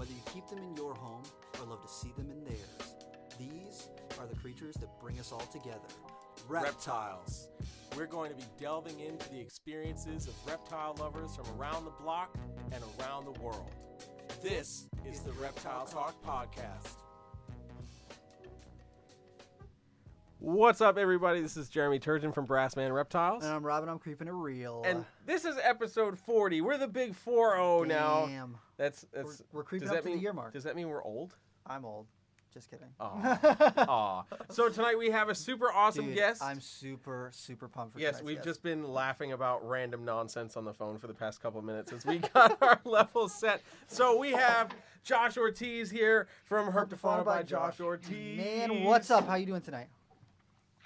Whether you keep them in your home or love to see them in theirs, these are the creatures that bring us all together. Reptiles. We're going to be delving into the experiences of reptile lovers from around the block and around the world. This is the Reptile Talk Podcast. What's up, everybody? This is Jeremy Turgeon from Brassman Reptiles. And I'm Robin, I'm keeping it real. And this is episode 40. We're the big 4-0 now. Damn. That's We're creeping up to the year mark. Does that mean we're old? I'm old. Just kidding. Aw. So tonight we have a super awesome guest. I'm super pumped for Yes, tonight's we've guest. just been laughing about random nonsense on the phone for the past couple of minutes since we got our level set. So we have Josh Ortiz here from Herpetofauna by Josh Ortiz. Man, what's up? How you doing tonight?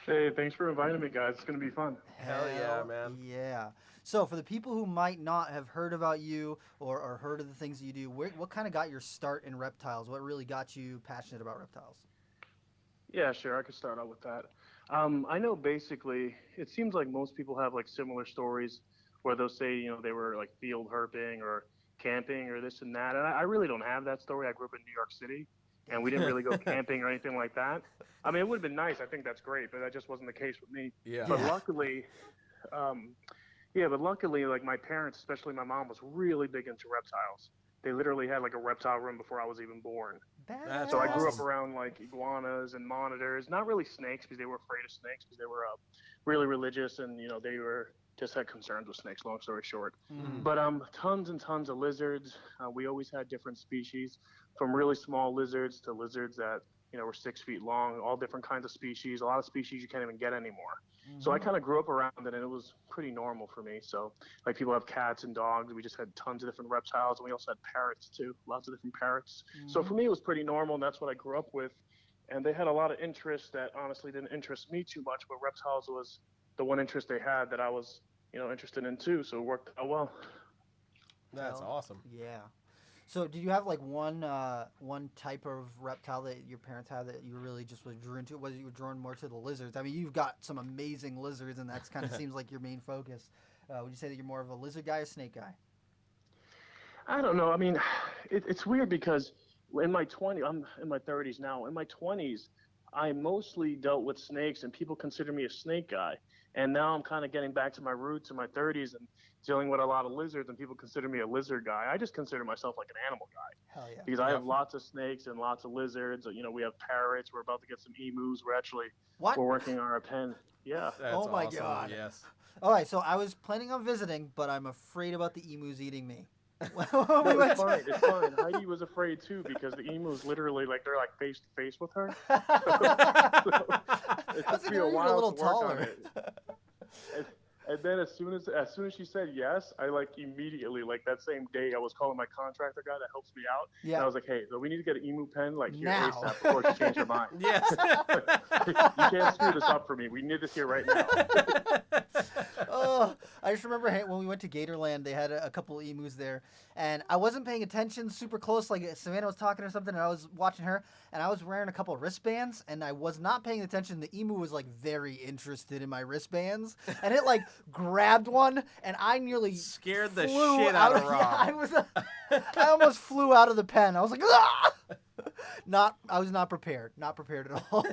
Hey, thanks for inviting me, guys. It's going to be fun. Hell yeah, man. Yeah. So for the people who might not have heard about you or heard of the things that you do, what kind of got your start in reptiles? What really got you passionate about reptiles? Yeah, sure. I could start out with that. I know basically it seems like most people have like similar stories where they'll say, you know, they were like field herping or camping or this and that. And I really don't have that story. I grew up in New York City and we didn't really go camping or anything like that. I mean, it would have been nice. I think that's great, but that just wasn't the case with me. Yeah. But luckily, like my parents, especially my mom, was really big into reptiles. They literally had like a reptile room before I was even born. That's So I grew up awesome. around like iguanas and monitors, not really snakes because they were afraid of snakes because they were really religious and, you know, they were just had concerns with snakes, long story short. Mm. But tons and tons of lizards. We always had different species, from really small lizards to lizards that, you know, were 6 feet long, all different kinds of species, a lot of species you can't even get anymore. So I kind of grew up around it, and it was pretty normal for me. So, like, people have cats and dogs. We just had tons of different reptiles, and we also had parrots, too, lots of different parrots. So for me, it was pretty normal, and that's what I grew up with. And they had a lot of interests that honestly didn't interest me too much, but reptiles was the one interest they had that I was, you know, interested in, too. So it worked out well. That's awesome. Yeah. So did you have like one type of reptile that your parents had that you really just was drawn to? Was you were drawn more to the lizards? I mean, you've got some amazing lizards, and that's kind of seems like your main focus. Would you say that you're more of a lizard guy or snake guy? I don't know. I mean, it's weird because in my 20s, I'm in my 30s now. In my 20s, I mostly dealt with snakes, and people consider me a snake guy. And now I'm kind of getting back to my roots in my 30s and dealing with a lot of lizards, and people consider me a lizard guy. I just consider myself like an animal guy. Hell yeah. Because I have lots of snakes and lots of lizards. You know, we have parrots. We're about to get some emus. We're working on our pen. Yeah. That's Oh my awesome. God. Yes. All right, so I was planning on visiting, but I'm afraid about the emus eating me. No, it's fine. It's fine. Heidi was afraid too because the emus literally they're like face to face with her. So, it I was took thinking me you a were while a little to work on taller. it. And then as soon as she said yes, I like immediately that same day I was calling my contractor guy that helps me out. Yeah. And I was like, hey, so we need to get an emu pen here Now. ASAP before she changed her mind. Yes. You can't screw this up for me. We need this here right now. Oh, I just remember when we went to Gatorland, they had a couple emus there, and I wasn't paying attention super close. Like Savannah was talking or something, and I was watching her, and I was wearing a couple wristbands, and I was not paying attention. The emu was like very interested in my wristbands, and it like grabbed one, and I nearly Scared the flew shit out of Yeah, Rob. I almost flew out of the pen. I was like, ah! I was not prepared. Not prepared at all.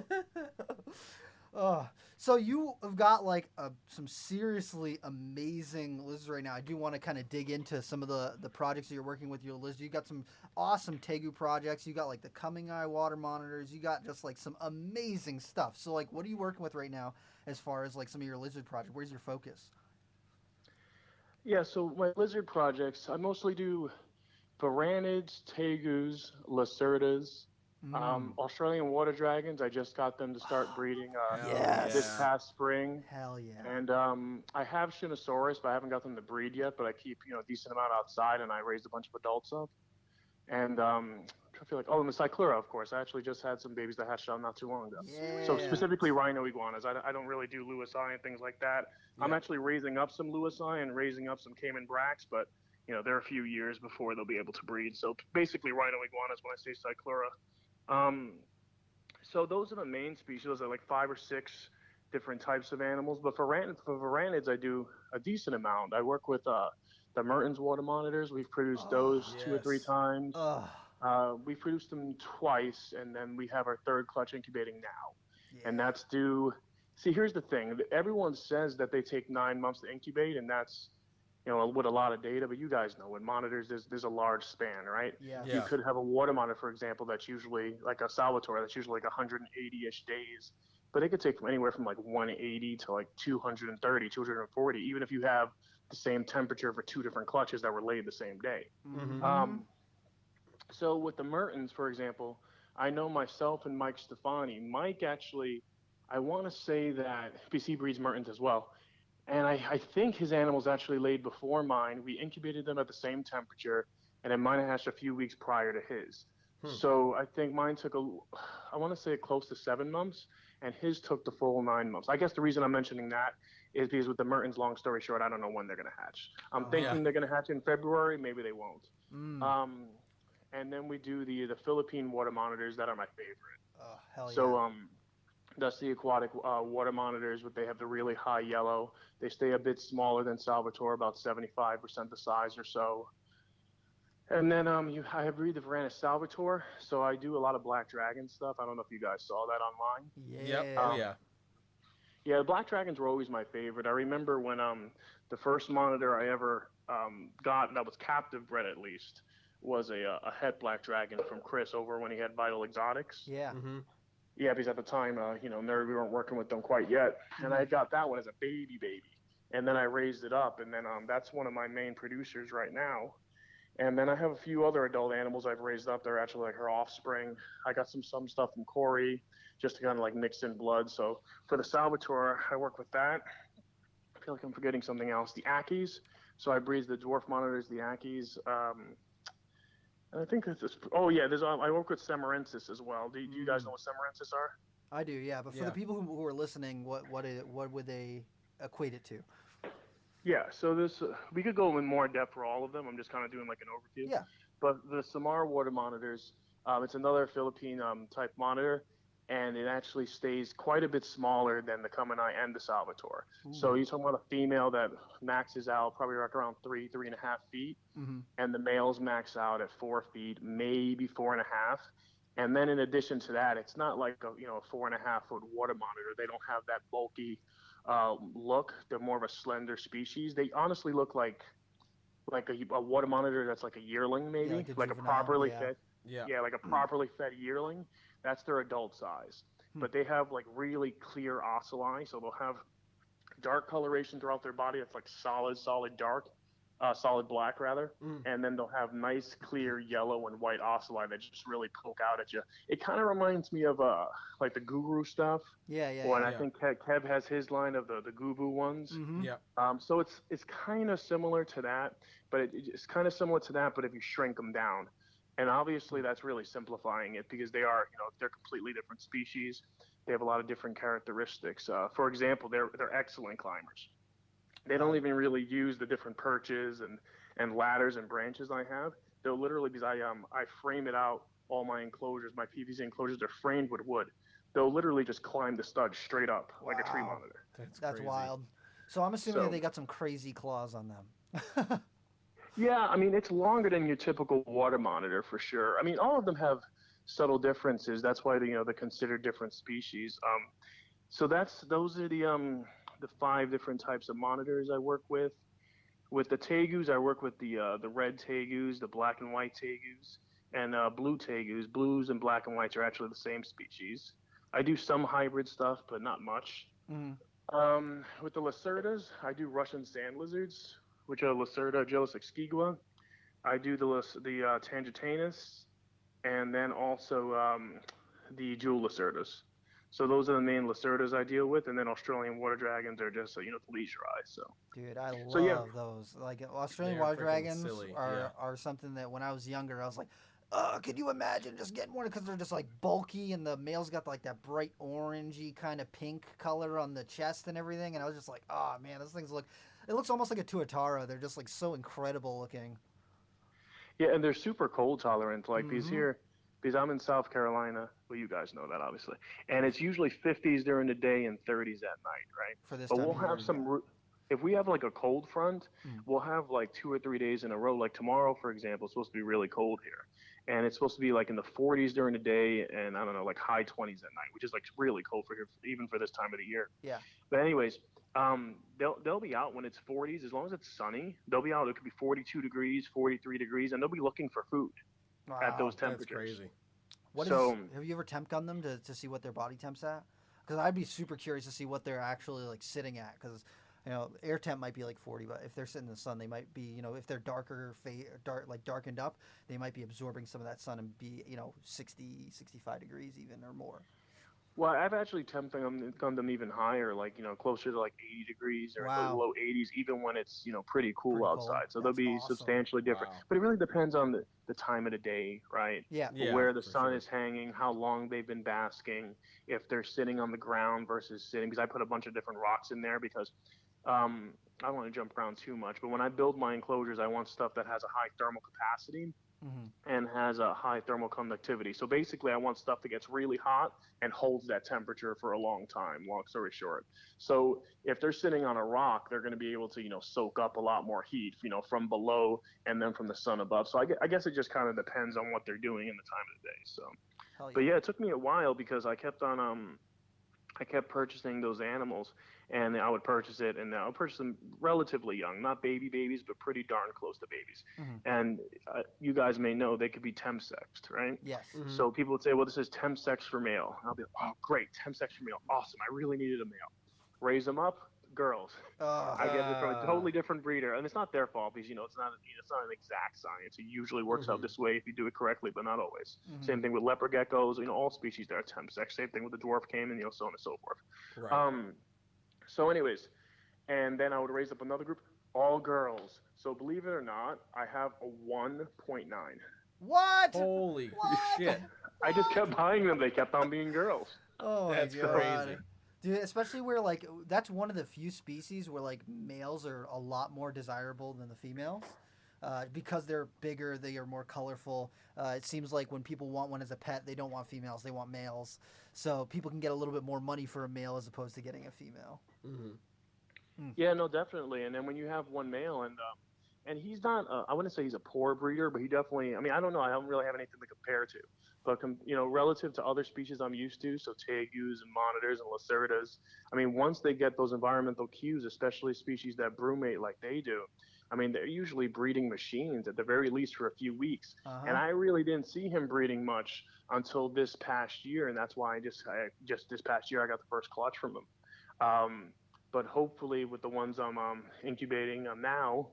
So you have got like some seriously amazing lizards right now. I do want to kind of dig into some of the projects that you're working with your lizards. You got some awesome tegu projects. You got like the coming eye water monitors. You got just like some amazing stuff. So like, what are you working with right now as far as like some of your lizard projects? Where's your focus? Yeah, so my lizard projects, I mostly do Varanids, tegus, lacerdas, Australian water dragons. I just got them to start breeding Yes. this past spring. Hell yeah. And I have Shinosaurus, but I haven't got them to breed yet, but I keep, a decent amount outside, and I raised a bunch of adults up. And I feel like, and the Cyclura, of course. I actually just had some babies that hatched out not too long ago. Yeah. So specifically rhino iguanas. I don't really do Lewisii and things like that. Yeah. I'm actually raising up some Lewisii and raising up some Cayman Brax, but they're a few years before they'll be able to breed. So basically rhino iguanas when I say Cyclura. So those are the main species. Those are like 5 or 6 different types of animals. But for Varanids, I do a decent amount. I work with the Mertens water monitors. We've produced those 2 or 3 yes. times. We produced them twice, and then we have our third clutch incubating now. And Yeah. that's due. See, here's the thing. Everyone says that they take 9 months to incubate, and that's, with a lot of data. But you guys know, with monitors, there's a large span, right? Yeah. You could have a water monitor, for example, that's usually like a Salvatore, that's usually like 180-ish days. But it could take from anywhere from like 180 to like 230, 240, even if you have the same temperature for two different clutches that were laid the same day. Mm-hmm. So with the Mertens, for example, I know myself and Mike Stefani. Mike actually, I want to say that, because he breeds Mertens as well, and I think his animals actually laid before mine. We incubated them at the same temperature, and then mine hatched a few weeks prior to his. So I think mine took I want to say close to 7 months, and his took the full 9 months. I guess the reason I'm mentioning that is because with the Mertens, long story short, I don't know when they're going to hatch. I'm thinking they're going to hatch in February. Maybe they won't. And then we do the Philippine water monitors that are my favorite. Oh, hell yeah. So that's the aquatic water monitors, but they have the really high yellow. They stay a bit smaller than Salvatore, about 75% the size or so. And then I have breed the Varanus Salvatore, so I do a lot of black dragon stuff. I don't know if you guys saw that online. Yeah. Yep. Oh yeah. Yeah, the black dragons were always my favorite. I remember when the first monitor I ever got that was captive bred at least was a het black dragon from Chris over when he had Vital Exotics. Yeah. Mm-hmm. Yeah, because at the time, we weren't working with them quite yet, and I got that one as a baby, and then I raised it up, and then that's one of my main producers right now. And then I have a few other adult animals I've raised up. They're actually like her offspring. I got some stuff from Corey just to kind of like mix in blood. So for the Salvatore, I work with that. I feel like I'm forgetting something else. The Ackies. So I breed the dwarf monitors, the Ackies. And I think that's just, I work with Samarensis as well. Do you guys know what Samarensis are? I do, yeah. But for the people who are listening, what would they equate it to? Yeah, so we could go in more depth for all of them. I'm just kind of doing like an overview. Yeah. But the Samar water monitors, it's another Philippine type monitor, and it actually stays quite a bit smaller than the Kamanai and the Salvatore. So you're talking about a female that maxes out probably like around 3.5 feet, and the males max out at 4 feet, maybe 4.5. And then in addition to that, it's not like a 4.5 foot water monitor. They don't have that bulky look. They're more of a slender species. They honestly look like a water monitor that's like a yearling, maybe, like a properly fed. Yeah, like a properly fed yearling. That's their adult size. But they have like really clear ocelli, so they'll have dark coloration throughout their body. It's like solid dark, solid black rather, and then they'll have nice clear yellow and white ocelli that just really poke out at you. It kind of reminds me of like the Guru stuff. I think Kev has his line of the Gubu ones. So it's kind of similar to that, but it's kind of similar to that, but if you shrink them down. And obviously that's really simplifying it because they are, they're completely different species. They have a lot of different characteristics. For example, they're excellent climbers. They don't even really use the different perches and ladders and branches I have. They'll literally, because I frame it out, all my enclosures, my PVC enclosures, they're framed with wood. They'll literally just climb the stud straight up like a tree monitor. That's wild. So I'm assuming that they got some crazy claws on them. Yeah, I mean, it's longer than your typical water monitor for sure. I mean, all of them have subtle differences. That's why they're considered different species. So those are the 5 different types of monitors I work with. With the tegus, I work with the red tegus, the black and white tegus, and blue tegus. Blues and black and whites are actually the same species. I do some hybrid stuff, but not much. With the Lacertas, I do Russian sand lizards, which are Lacerta agilus exigua. I do the Tangitanus, and then also the jewel Lacertas. So those are the main Lacertas I deal with, and then Australian water dragons are just, the leisure eyes. So. Dude, I love those. Like Australian water dragons are something that when I was younger, I was like, could you imagine just getting one? Because they're just like bulky, and the male's got like that bright orangey kind of pink color on the chest and everything. And I was just like, oh man, those things it looks almost like a tuatara. They're just like so incredible looking. Yeah, and they're super cold tolerant. Like because I'm in South Carolina. Well, you guys know that obviously, and it's usually 50s during the day and 30s at night, right? For this but time we'll have some. If we have like a cold front, we'll have like 2 or 3 days in a row. Like tomorrow, for example, it's supposed to be really cold here, and it's supposed to be like in the 40s during the day, and I don't know, like high 20s at night, which is like really cold for here, even for this time of the year. Yeah. But anyways, they'll be out when it's 40s as long as it's sunny. They'll be out. It could be 42 degrees, 43 degrees, and they'll be looking for food at Wow. those temperatures. That's crazy. Have you ever temp gunned them to see what their body temp's at? Because I'd be super curious to see what they're actually like sitting at. Because air temp might be like 40, but if they're sitting in the sun, they might be, if they're darkened up, they might be absorbing some of that sun and be, 60, 65 degrees even or more. Well, I've actually temp gunned them even higher, like closer to like 80 degrees or the low 80s, even when it's pretty cool outside. So they'll be substantially different. Wow. But it really depends on the time of the day, right? Yeah. Where the sun is hanging, how long they've been basking, if they're sitting on the ground versus sitting. Because I put a bunch of different rocks in there because I don't want to jump around too much. But when I build my enclosures, I want stuff that has a high thermal capacity. And has a high thermal conductivity. So basically, I want stuff that gets really hot and holds that temperature for a long time, long story short. So if they're sitting on a rock, they're going to be able to, soak up a lot more heat, from below and then from the sun above. So I guess it just kind of depends on what they're doing in the time of the day. So, but yeah, it took me a while because I kept purchasing those animals, and I would purchase it, and I would purchase them relatively young, not babies, but pretty darn close to babies. And you guys may know they could be temp sexed, right? Yes. So people would say, well, this is temp sex for male. And I'll be like, oh, great, temp sex for male. Awesome. I really needed a male. Raise them up, girls. I get it from a totally different breeder, and it's not their fault because it's not an exact science. It usually works out this way if you do it correctly, but not always. Same thing with leopard geckos. All species that are temp sex. Same thing with the dwarf caiman, so on and so forth. Right. So anyways, and then I would raise up another group, all girls. So believe it or not, I have a 1.9. What? Holy shit! I just kept buying them. They kept on being girls. Oh, that's my God. crazy. Dude, especially where that's one of the few species where males are a lot more desirable than the females. Because they're bigger, they are more colorful. It seems like when people want one as a pet, they don't want females, they want males. So people can get a little bit more money for a male as opposed to getting a female. Yeah, no, definitely. And then when you have one male, and he's not, I wouldn't say he's a poor breeder, but he definitely, I don't know, I don't really have anything to compare to. But, relative to other species I'm used to, so tegus and monitors and lacerdas, once they get those environmental cues, especially species that brumate like they do, they're usually breeding machines at the very least for a few weeks. And I really didn't see him breeding much until this past year. And that's why I just this past year, I got the first clutch from him. But hopefully with the ones I'm incubating now,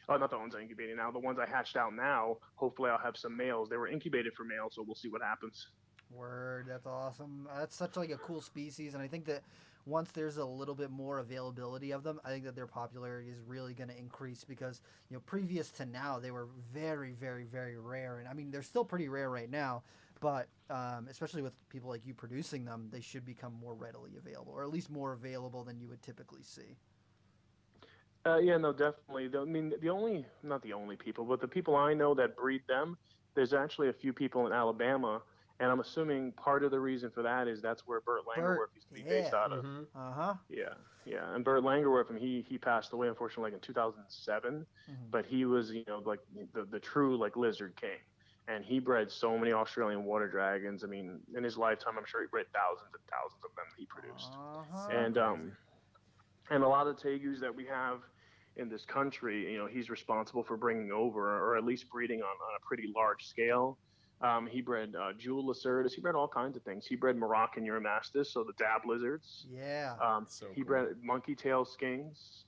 not the ones I'm incubating now, the ones I hatched out now, hopefully I'll have some males. They were incubated for males, so we'll see what happens. Word, that's awesome. That's such a cool species. And I think that once there's a little bit more availability of them, I think that their popularity is really going to increase because, previous to now, they were very, very, very rare. And they're still pretty rare right now, but especially with people like you producing them, they should become more readily available, or at least more available than you would typically see. Yeah, no, definitely. Not the only people, but the people I know that breed them, there's actually a few people in Alabama. And I'm assuming part of the reason for that is that's where Burt Langerwerf used to be based out of. Yeah. And Burt Langerwerf, he passed away, unfortunately, in 2007. But he was, the true, lizard king. And he bred so many Australian water dragons. In his lifetime, I'm sure he bred thousands and thousands of them that he produced. And a lot of tegus that we have in this country, he's responsible for bringing over, or at least breeding on a pretty large scale. He bred jewel lacerdas. He bred all kinds of things. He bred Moroccan Uromastus, so the dab lizards. Yeah. He bred monkey tail skinks.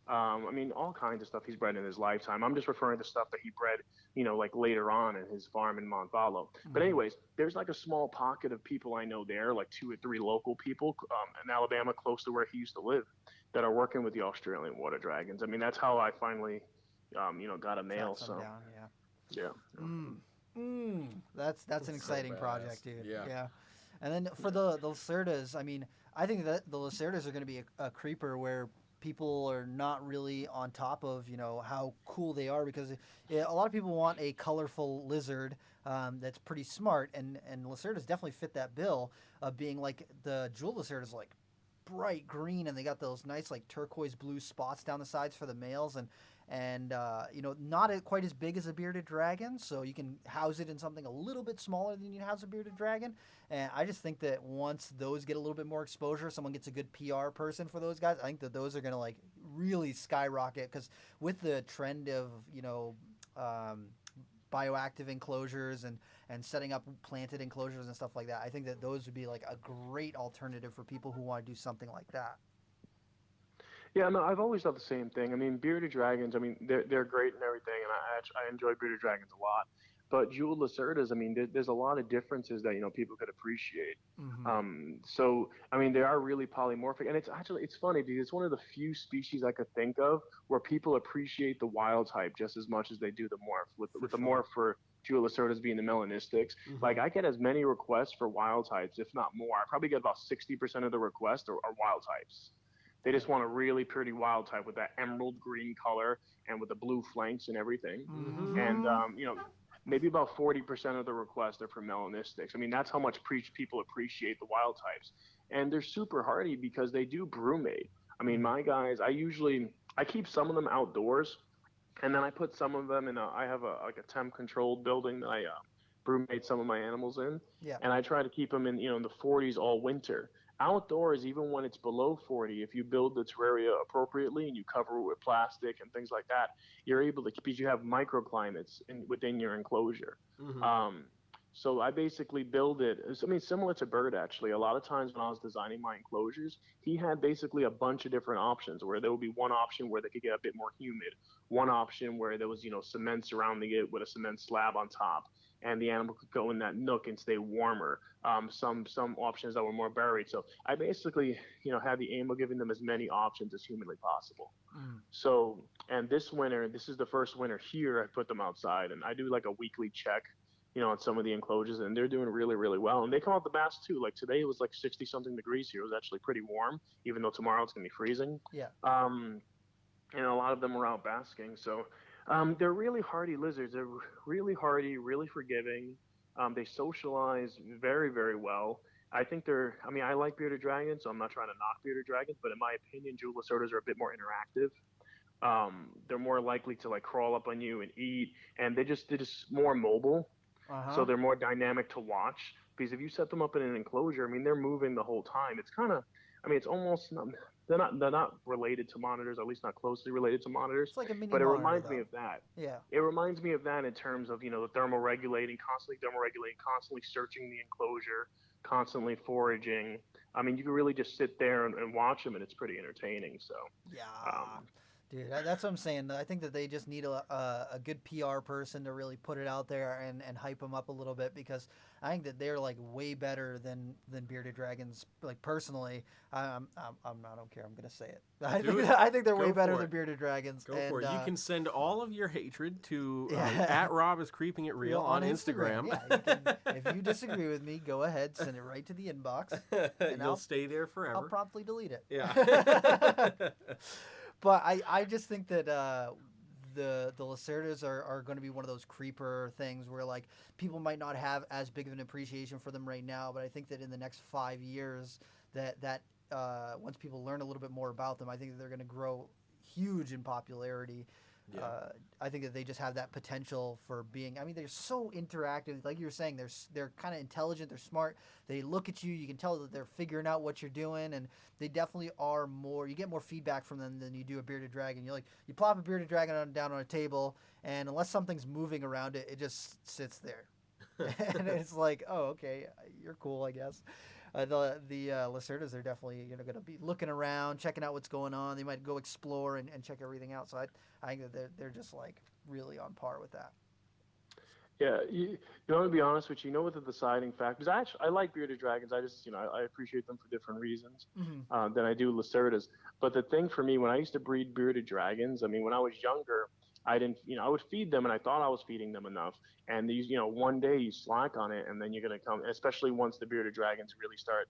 All kinds of stuff he's bred in his lifetime. I'm just referring to stuff that he bred, later on in his farm in Montalvo. But anyways, there's a small pocket of people I know there, 2 or 3 local people in Alabama, close to where he used to live, that are working with the Australian water dragons. That's how I finally, got a male. So yeah. That's an exciting project, dude. Yeah. And then for the lacerdas, I think that the lacerdas are going to be a creeper where people are not really on top of, how cool they are, because a lot of people want a colorful lizard that's pretty smart, and lacerdas definitely fit that bill of being the jewel lizard is bright green, and they got those nice like turquoise blue spots down the sides for the males, and not quite as big as a bearded dragon, so you can house it in something a little bit smaller than you house a bearded dragon. And I just think that once those get a little bit more exposure, someone gets a good PR person for those guys, I think that those are going to like really skyrocket, because with the trend of bioactive enclosures and setting up planted enclosures and stuff like that, I think that those would be like a great alternative for people who want to do something like that. Yeah, no, I've always thought the same thing. I mean, bearded dragons, I mean, they're great and everything, and I enjoy bearded dragons a lot. But jeweled lacerdas, I mean, there's a lot of differences that people could appreciate. So I mean, they are really polymorphic, and it's funny because it's one of the few species I could think of where people appreciate the wild type just as much as they do the morph. With the morph for jeweled lacerdas being the melanistics, like I get as many requests for wild types, if not more. I probably get about 60% of the requests are wild types. They just want a really pretty wild type with that emerald green color and with the blue flanks and everything. And maybe about 40% of the requests are for melanistics. I mean, that's how much people appreciate the wild types. And they're super hardy because they do brumate. I mean, my guys, I keep some of them outdoors, and then I put some of them in I have a temp controlled building that I brumate some of my animals in. Yeah. And I try to keep them in, in the 40s all winter. Outdoors, even when it's below 40, if you build the terraria appropriately and you cover it with plastic and things like that, you're able to, because you have microclimates within your enclosure. So I basically build it, I mean, similar to Bird, actually. A lot of times when I was designing my enclosures, he had basically a bunch of different options, where there would be one option where they could get a bit more humid, one option where there was, cement surrounding it with a cement slab on top, and the animal could go in that nook and stay warmer. Some options that were more buried. So I basically, had the aim of giving them as many options as humanly possible. So, and this winter, this is the first winter here, I put them outside, and I do like a weekly check, on some of the enclosures, and they're doing really, really well. And they come out the mast too. Like today it was like 60 something degrees here. It was actually pretty warm, even though tomorrow it's going to be freezing. Yeah. And a lot of them are out basking. So they're really hardy lizards. They're really hardy, really forgiving. They socialize very, very well. I think I like bearded dragons, so I'm not trying to knock bearded dragons, but in my opinion, jeweled lacerdas are a bit more interactive. They're more likely to like crawl up on you and eat, and they're just more mobile. So they're more dynamic to watch, because if you set them up in an enclosure, I mean, they're moving the whole time. It's kind of, it's almost not, they're not related to monitors, at least not closely related to monitors. It's like a mini but it monitor, reminds though. me of that. Yeah. It reminds me of that in terms of, the thermoregulating, constantly searching the enclosure, constantly foraging. I mean, you can really just sit there and watch them, and it's pretty entertaining. So yeah. Dude, that's what I'm saying. I think that they just need a good PR person to really put it out there and hype them up a little bit, because I think that they're like way better than bearded dragons. Like personally, I don't care. I'm gonna say it. I think they're way better than bearded dragons. Go for it. You can send all of your hatred to at Rob is Creeping It Real on Instagram. Yeah, if you disagree with me, go ahead, send it right to the inbox. And You'll stay there forever. I'll promptly delete it. Yeah. But I just think that the lacerdas are going to be one of those creeper things where like people might not have as big of an appreciation for them right now, but I think that in the next 5 years that once people learn a little bit more about them, I think that they're going to grow huge in popularity. Yeah. I think that they just have that potential for being. I mean, they're so interactive. Like you were saying, they're kind of intelligent. They're smart. They look at you. You can tell that they're figuring out what you're doing, and they definitely are more. You get more feedback from them than you do a bearded dragon. You plop a bearded dragon down on a table, and unless something's moving around it, it just sits there, and it's like, oh, okay, you're cool, I guess. The lacerdas, they're definitely going to be looking around, checking out what's going on. They might go explore and check everything out. So I think that they're just like really on par with that. Yeah, you want to be honest with you. What the deciding factor? Because I like bearded dragons. I just I appreciate them for different reasons than I do lacerdas. But the thing for me, when I used to breed bearded dragons, I mean, when I was younger, I didn't, I would feed them, and I thought I was feeding them enough. And these, one day you slack on it, and then you're going to come, especially once the bearded dragons really start,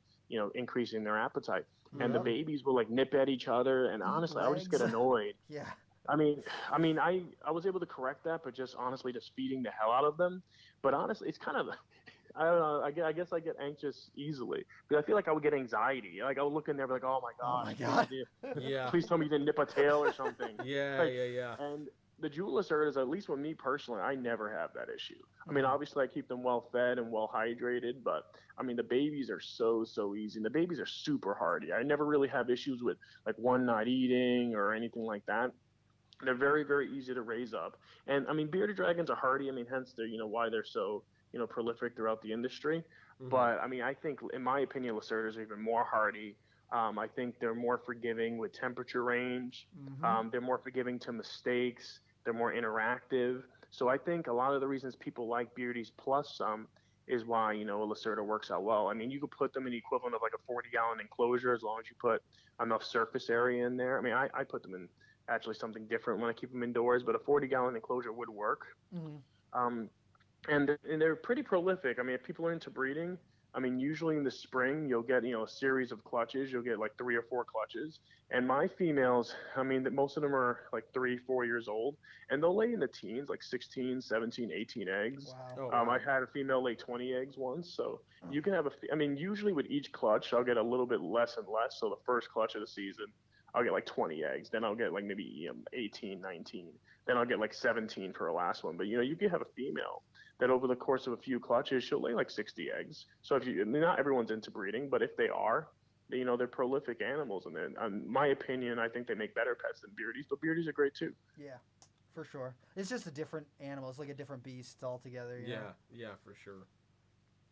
increasing their appetite. And the babies will like nip at each other. And honestly, I would just get annoyed. Yeah. I was able to correct that, but just honestly, just feeding the hell out of them. But honestly, it's kind of, I don't know. I guess I get anxious easily because I feel like I would get anxiety. Like I would look in there and be like, oh my Oh god, my god. Yeah. please tell me you didn't nip a tail or something. Yeah, Like, yeah. and the jewel lacerdas, at least with me personally, I never have that issue. I mean, Mhm. obviously I keep them well fed and well hydrated, but I mean the babies are so easy. And the babies are super hardy. I never really have issues with like one not eating or anything like that. They're very easy to raise up. And I mean, bearded dragons are hardy. I mean, hence they're why they're so prolific throughout the industry. Mhm. But I mean, I think in my opinion, lacerdas are even more hardy. I think they're more forgiving with temperature range. Mhm. They're more forgiving to mistakes. They're more interactive. So I think a lot of the reasons people like beardies plus some is why a lacerda works out well. I mean, you could put them in the equivalent of like a 40-gallon enclosure as long as you put enough surface area in there. I mean, I put them in actually something different when I keep them indoors, but a 40-gallon enclosure would work. Mhm. Um, and they're pretty prolific. I mean, if people are into breeding, I mean, usually in the spring you'll get a series of clutches. You'll get like 3 or 4 clutches. And my females, I mean, that most of them are like 3, 4 years old, and they'll lay in the teens, like 16, 17, 18 eggs. Wow. Oh, wow. I had a female lay 20 eggs once, so Oh. you can have I mean, usually with each clutch, I'll get a little bit less and less. So the first clutch of the season, I'll get like 20 eggs. Then I'll get like maybe 18, 19. Then I'll get like 17 for the last one. But you can have a female that over the course of a few clutches, she'll lay like 60 eggs. So not everyone's into breeding, but if they are, they're prolific animals. And then, in my opinion, I think they make better pets than beardies. But beardies are great too. Yeah, for sure. It's just a different animal. It's like a different beast altogether. You know? Yeah, for sure.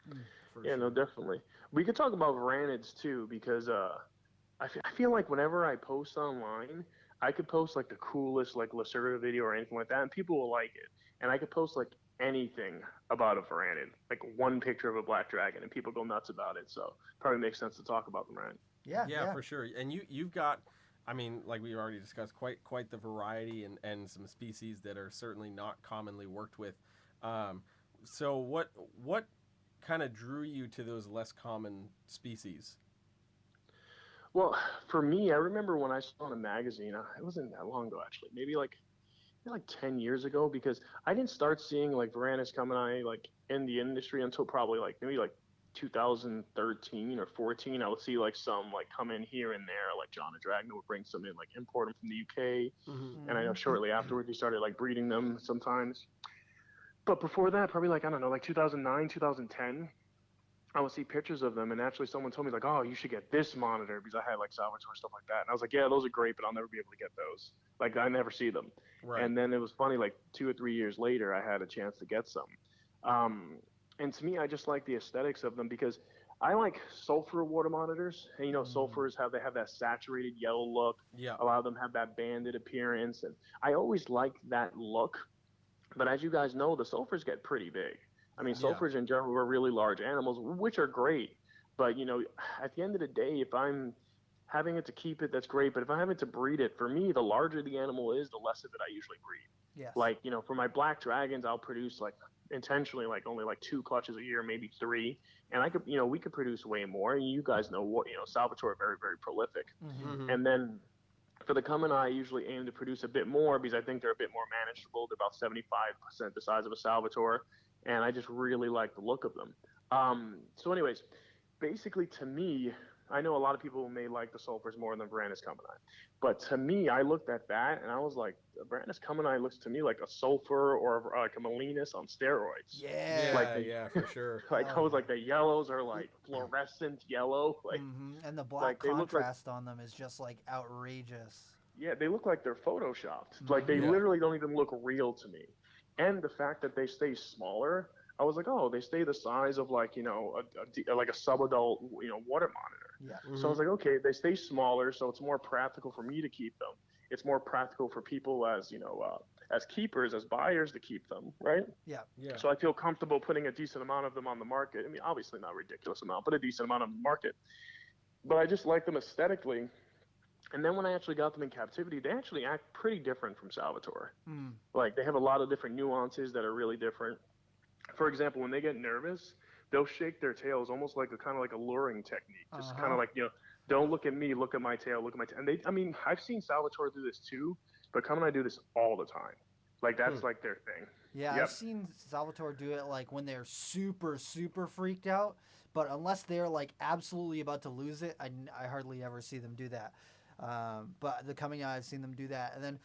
Mm. For Yeah, sure. no, definitely. We could talk about Varanids too because I feel like whenever I post online, I could post like the coolest like Lacerda video or anything like that, and people will like it. And I could post like anything about a Varanid, like one picture of a black dragon, and people go nuts about it. So probably makes sense to talk about them, right? Yeah, Yeah, for sure. And you've got, I mean, like we already discussed, quite the variety and some species that are certainly not commonly worked with. So what kind of drew you to those less common species? Well, for me, I remember when I saw in a magazine, it wasn't that long ago actually, maybe like 10 years ago, because I didn't start seeing like Varanus Kamini like in the industry until probably like maybe like 2013 or 14. I would see like some like come in here and there, like John and Dragna would bring some in, like import them from the UK. Mm-hmm. And I know shortly afterwards he started like breeding them sometimes. But before that, probably like, I don't know, like 2009, 2010, I would see pictures of them, and actually someone told me like, "Oh, you should get this monitor," because I had like Salvatore stuff like that, and I was like, "Yeah, those are great, but I'll never be able to get those. Like, I never see them." Right. And then it was funny, like 2 or 3 years later, I had a chance to get some. And to me, I just like the aesthetics of them because I like sulfur water monitors, and sulfurs they have that saturated yellow look. Yeah. A lot of them have that banded appearance, and I always like that look. But as you guys know, the sulfurs get pretty big. I mean, Yeah. sulfurs in general are really large animals, which are great. But, at the end of the day, if I'm having it to keep it, that's great. But if I'm having to breed it, for me, the larger the animal is, the less of it I usually breed. Yes. Like, for my black dragons, I'll produce like intentionally like only like 2 clutches a year, maybe 3. And I could, we could produce way more. And you guys know what, Salvatore are very prolific. Mm-hmm. Mm-hmm. And then for the Kamini, I usually aim to produce a bit more because I think they're a bit more manageable. They're about 75% the size of a Salvatore, and I just really like the look of them. So anyways, basically to me, I know a lot of people may like the sulfurs more than Varanus Kamini, but to me, I looked at that and I was like, Varanus Kamini looks to me like a sulfur or like a Melinus on steroids. Yeah. Like yeah, for sure. Like Oh, I was yeah. like the yellows are like fluorescent yellow, like And the black like, they look like- contrast on them is just like outrageous. yeah, they look like they're photoshopped. Like they Yeah. literally don't even look real to me. And the fact that they stay smaller, I was like, oh, they stay the size of like like a subadult water monitor. Yeah. So I was like, okay, they stay smaller, so it's more practical for me to keep them. It's more practical for people as keepers, as buyers to keep them, right? Yeah. Yeah. So I feel comfortable putting a decent amount of them on the market. I mean, obviously not a ridiculous amount, but a decent amount on the market. But I just like them aesthetically. And then when I actually got them in captivity, they actually act pretty different from Salvatore. Mm. Like they have a lot of different nuances that are really different. For example, when they get nervous, they'll shake their tails almost like a kind of like a luring technique. Just kind of like, don't look at me, look at my tail, look at my tail. And I mean, I've seen Salvatore do this too, but Come and I do this all the time. Like that's like their thing. Yeah, Yep. I've seen Salvatore do it like when they're super, super freaked out. But unless they're like absolutely about to lose it, I hardly ever see them do that. But the coming out, I've seen them do that. And then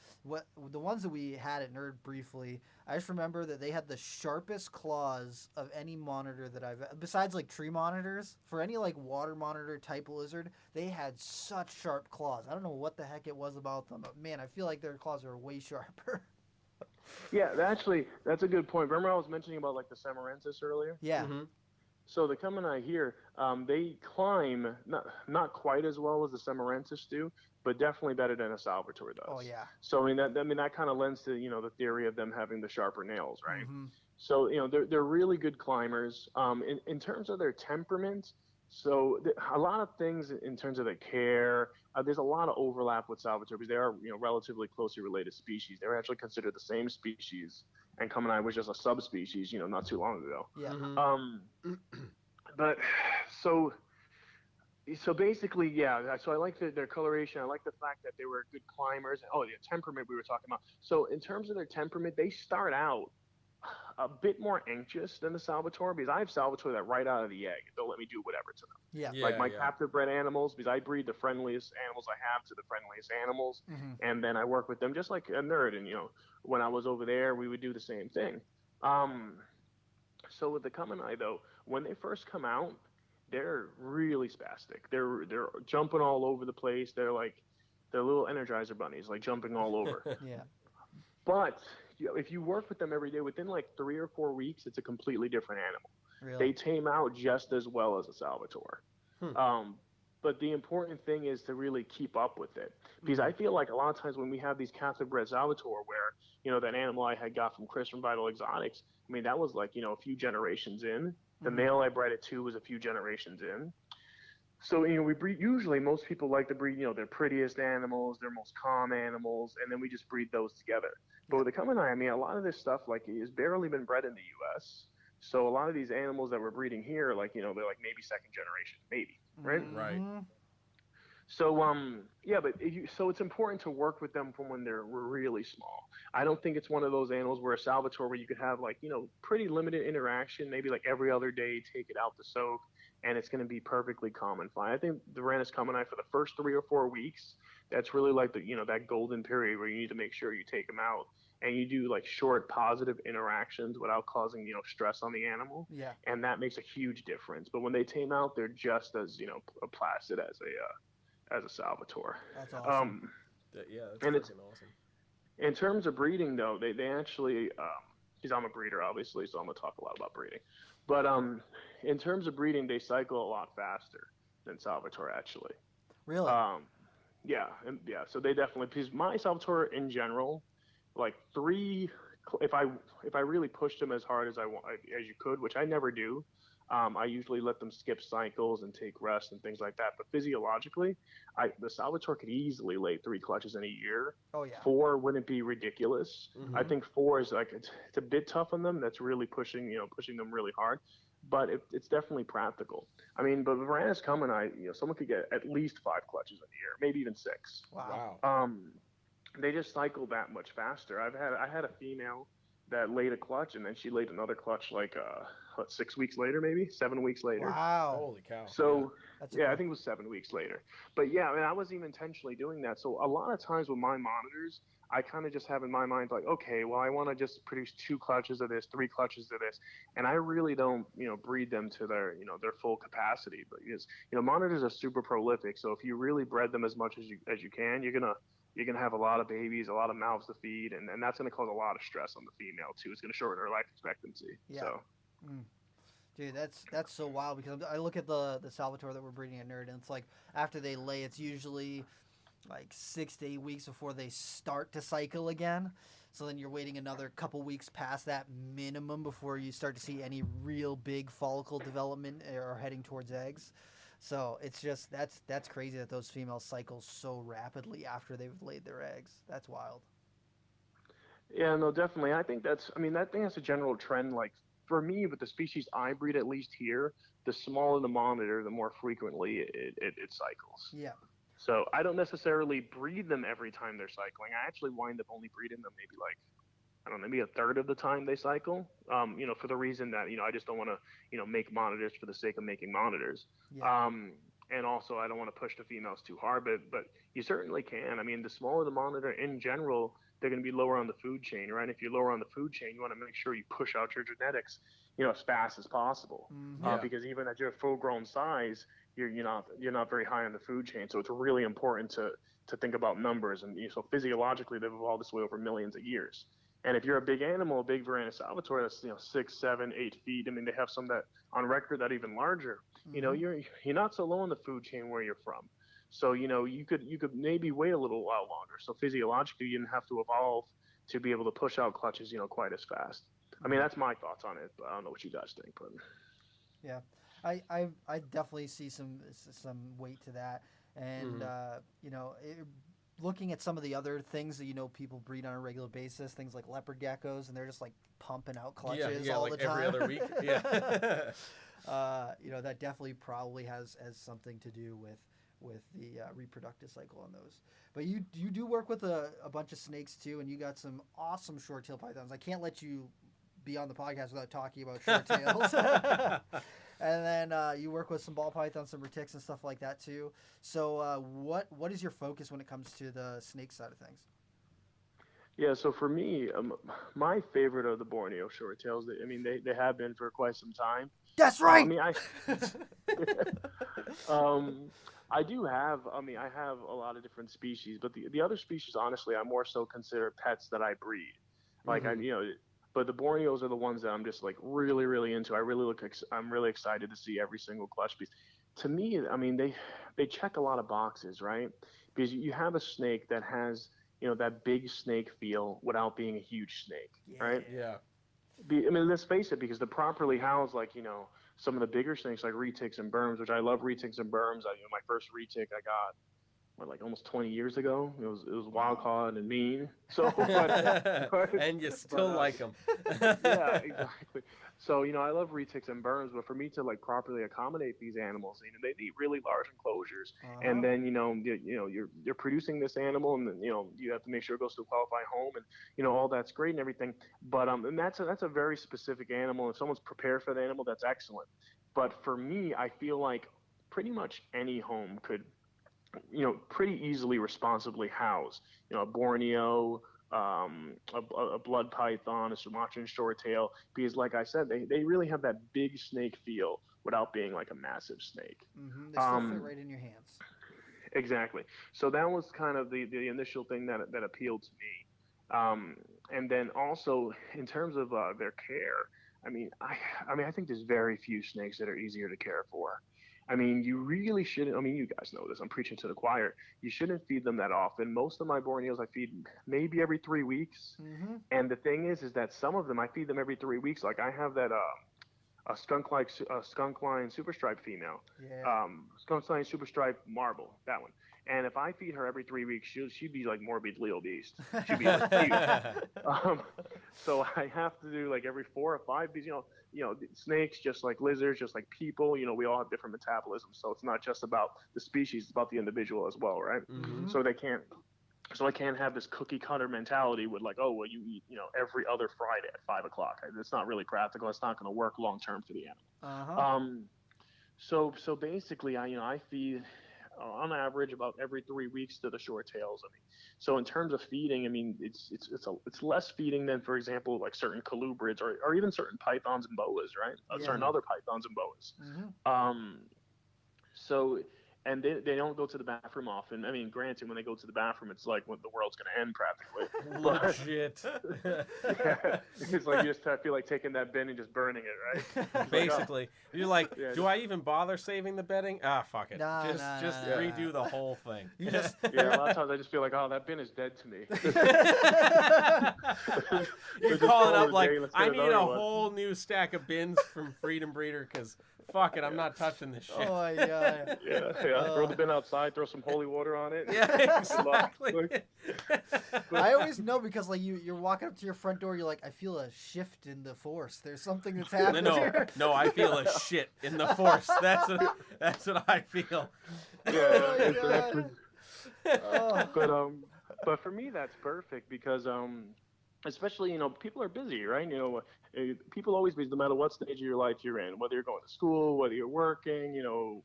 the ones that we had at Nerd briefly, I just remember that they had the sharpest claws of any monitor that besides like tree monitors, for any like water monitor type lizard, they had such sharp claws. I don't know what the heck it was about them, but man, I feel like their claws are way sharper. Yeah, that's a good point. Remember I was mentioning about like the Samarensis earlier? Yeah. Mm-hmm. So the Kamini here, they climb not quite as well as the Samarensis do, but definitely better than a Salvatore does. Oh yeah. So that kind of lends to the theory of them having the sharper nails, right? Mm-hmm. So they're really good climbers. In terms of their temperament, so a lot of things in terms of their care, there's a lot of overlap with Salvatore because they are relatively closely related species. They're actually considered the same species, and Kamini was just a subspecies not too long ago. Yeah. Mm-hmm. But so basically, yeah. So I like their coloration. I like the fact that they were good climbers. Oh, the temperament we were talking about. So in terms of their temperament, they start out a bit more anxious than the Salvatore because I have Salvatore that right out of the egg. They'll let me do whatever to them. Yeah. Like my captive bred animals, because I breed the friendliest animals I have to the friendliest animals, and then I work with them just like a nerd. And when I was over there, we would do the same thing. So with the Kamini though, when they first come out, they're really spastic. They're jumping all over the place. They're little Energizer bunnies, like jumping all over. Yeah. But if you work with them every day, within like 3 or 4 weeks, it's a completely different animal. Really? They tame out just as well as a Salvatore. But the important thing is to really keep up with it. Because I feel like a lot of times when we have these captive bred Salvatore where, that animal I had got from Chris from Vital Exotics, I mean, that was like, a few generations in. The male I bred it to was a few generations in. So, we breed, usually most people like to breed, their prettiest animals, their most calm animals, and then we just breed those together. But with the Kamini, I mean, a lot of this stuff, has barely been bred in the U.S., so a lot of these animals that we're breeding here, they're like maybe second generation, maybe, right? Right. So so it's important to work with them from when they're really small. I don't think it's one of those animals where a Salvatore where you could have pretty limited interaction, maybe like every other day, take it out to soak, and it's going to be perfectly calm and fine. I think the Varanus Kamini for the first 3 or 4 weeks, that's really like that golden period where you need to make sure you take them out and you do like short positive interactions without causing stress on the animal. Yeah. And that makes a huge difference. But when they tame out, they're just as placid as a Salvatore. That's awesome. That's and freaking awesome. In terms of breeding, though, they actually, because I'm a breeder, obviously, so I'm going to talk a lot about breeding. But in terms of breeding, they cycle a lot faster than Salvatore, actually. Really? Yeah. So they definitely, because my Salvatore in general, like if I really pushed them as hard as as you could, which I never do, I usually let them skip cycles and take rest and things like that. But physiologically, the Salvatore could easily lay 3 clutches in a year. Oh yeah. 4 wouldn't be ridiculous. Mm-hmm. I think 4 is like it's a bit tough on them. That's really pushing them really hard. But it's definitely practical. I mean, but Varanus Kamini, someone could get at least 5 clutches in a year, maybe even 6. Wow. They just cycle that much faster. I had a female that laid a clutch and then she laid another clutch like 6 weeks later, maybe 7 weeks later. Wow. Holy cow. So Yeah, I think it was 7 weeks later. But yeah, I mean, I wasn't even intentionally doing that. So a lot of times with my monitors, I kind of just have in my mind like, okay, well, I want to just produce 2 clutches of this, 3 clutches of this, and I really don't, breed them to their full capacity. But because monitors are super prolific, so if you really bred them as much as you can, you're gonna have a lot of babies, a lot of mouths to feed, and that's gonna cause a lot of stress on the female too. It's gonna shorten her life expectancy. Yeah. So. Dude, that's so wild because I look at the Salvatore that we're breeding at Nerd, and it's like after they lay, it's usually like 6 to 8 weeks before they start to cycle again. So then you're waiting another couple weeks past that minimum before you start to see any real big follicle development or heading towards eggs. So it's just that's crazy that those females cycle so rapidly after they've laid their eggs. That's wild. Yeah, no, definitely. I think that's a general trend. Like for me, with the species I breed, at least here, the smaller the monitor, the more frequently it cycles. Yeah. So I don't necessarily breed them every time they're cycling. I actually wind up only breeding them maybe like I don't know, maybe a third of the time they cycle. For the reason that I just don't want to make monitors for the sake of making monitors. Yeah. And also I don't want to push the females too hard, but you certainly can. I mean, the smaller the monitor in general, they're going to be lower on the food chain, right? If you're lower on the food chain, you want to make sure you push out your genetics, as fast as possible, Yeah. because even at your full-grown size, you're not very high on the food chain. So it's really important to think about numbers, and so physiologically they've evolved this way over millions of years. And if you're a big animal, a big Varanus salvatore that's 6, 7, 8 feet, I mean, they have some that on record that are even larger. You're not so low on the food chain where you're from. So you could maybe wait a little while longer. So physiologically, you didn't have to evolve to be able to push out clutches quite as fast. I mean, that's my thoughts on it, but I don't know what you guys think. But Yeah, I definitely see some weight to that, and looking at some of the other things that people breed on a regular basis, things like leopard geckos, and they're just like pumping out clutches all like the time. every other week. Yeah. That definitely probably has something to do with the reproductive cycle on those. But you do work with a bunch of snakes too, and you got some awesome short-tailed pythons. I can't let you be on the podcast without talking about short tails. And then you work with some ball pythons, some retics, and stuff like that too. So what is your focus when it comes to the snake side of things? Yeah, so for me, my favorite are the Borneo short tails. They have been for quite some time. That's right. I do have. I have a lot of different species, but the other species, honestly, I more so consider pets that I breed. Like but the Borneos are the ones that I'm just like really, really into. I'm really excited to see every single clutch piece. To me, they check a lot of boxes, right? Because you have a snake that has that big snake feel without being a huge snake, right? Yeah. Let's face it, because the properly housed, some of the bigger snakes like retics and berms, which I love retics and berms. My first retic I got almost 20 years ago. It was wild caught and mean. So, and you still like them. Yeah, exactly. So I love retics and berms, but for me to properly accommodate these animals, they need really large enclosures, and then you're producing this animal, and then you have to make sure it goes to a qualified home, and all that's great and everything. But and that's a very specific animal. If someone's prepared for the animal, that's excellent. But for me, I feel like pretty much any home could pretty easily responsibly house, a Borneo, a blood python, a Sumatran short tail, because like I said, they really have that big snake feel without being like a massive snake. They still fit right in your hands. Exactly. So that was kind of the initial thing that appealed to me. And then also in terms of their care, I think there's very few snakes that are easier to care for. You really shouldn't. You guys know this. I'm preaching to the choir. You shouldn't feed them that often. Most of my Borneos I feed maybe every 3 weeks. And the thing is that some of them I feed them every 3 weeks. Like I have that a skunk line super stripe female. Yeah. Skunk line super stripe marble, that one. And if I feed her every 3 weeks, she'd be like morbidly obese. She'd be like huge. So I have to do every 4 or 5 because snakes, just like lizards, just like people, we all have different metabolisms. So it's not just about the species; it's about the individual as well, right? So I can't have this cookie cutter mentality with you eat every other Friday at 5 o'clock. It's not really practical. It's not going to work long term for the animal. So basically, I feed on average about every 3 weeks to the short tails. So in terms of feeding, it's less feeding than, for example, like certain colubrids or even certain pythons and boas, right? Certain other pythons and boas. And they don't go to the bathroom often. Granted, when they go to the bathroom, it's like when the world's going to end practically. Shit. Yeah, it's like you just feel like taking that bin and just burning it, right? Basically, you're like, do I even bother saving the bedding? Ah, fuck it. Just redo the whole thing. A lot of times I just feel like, oh, that bin is dead to me. You're calling up like, I need a whole new stack of bins from Freedom Breeder because fuck it, I'm not touching this shit. Oh my god. Yeah. Throw the bin outside, throw some holy water on it. Yeah, exactly. I always know because you're walking up to your front door, you're like, I feel a shift in the force. There's something that's happening here. No, I feel a shit in the force. That's what I feel. Yeah. But for me that's perfect because especially, people are busy, right? People always busy no matter what stage of your life you're in, whether you're going to school, whether you're working,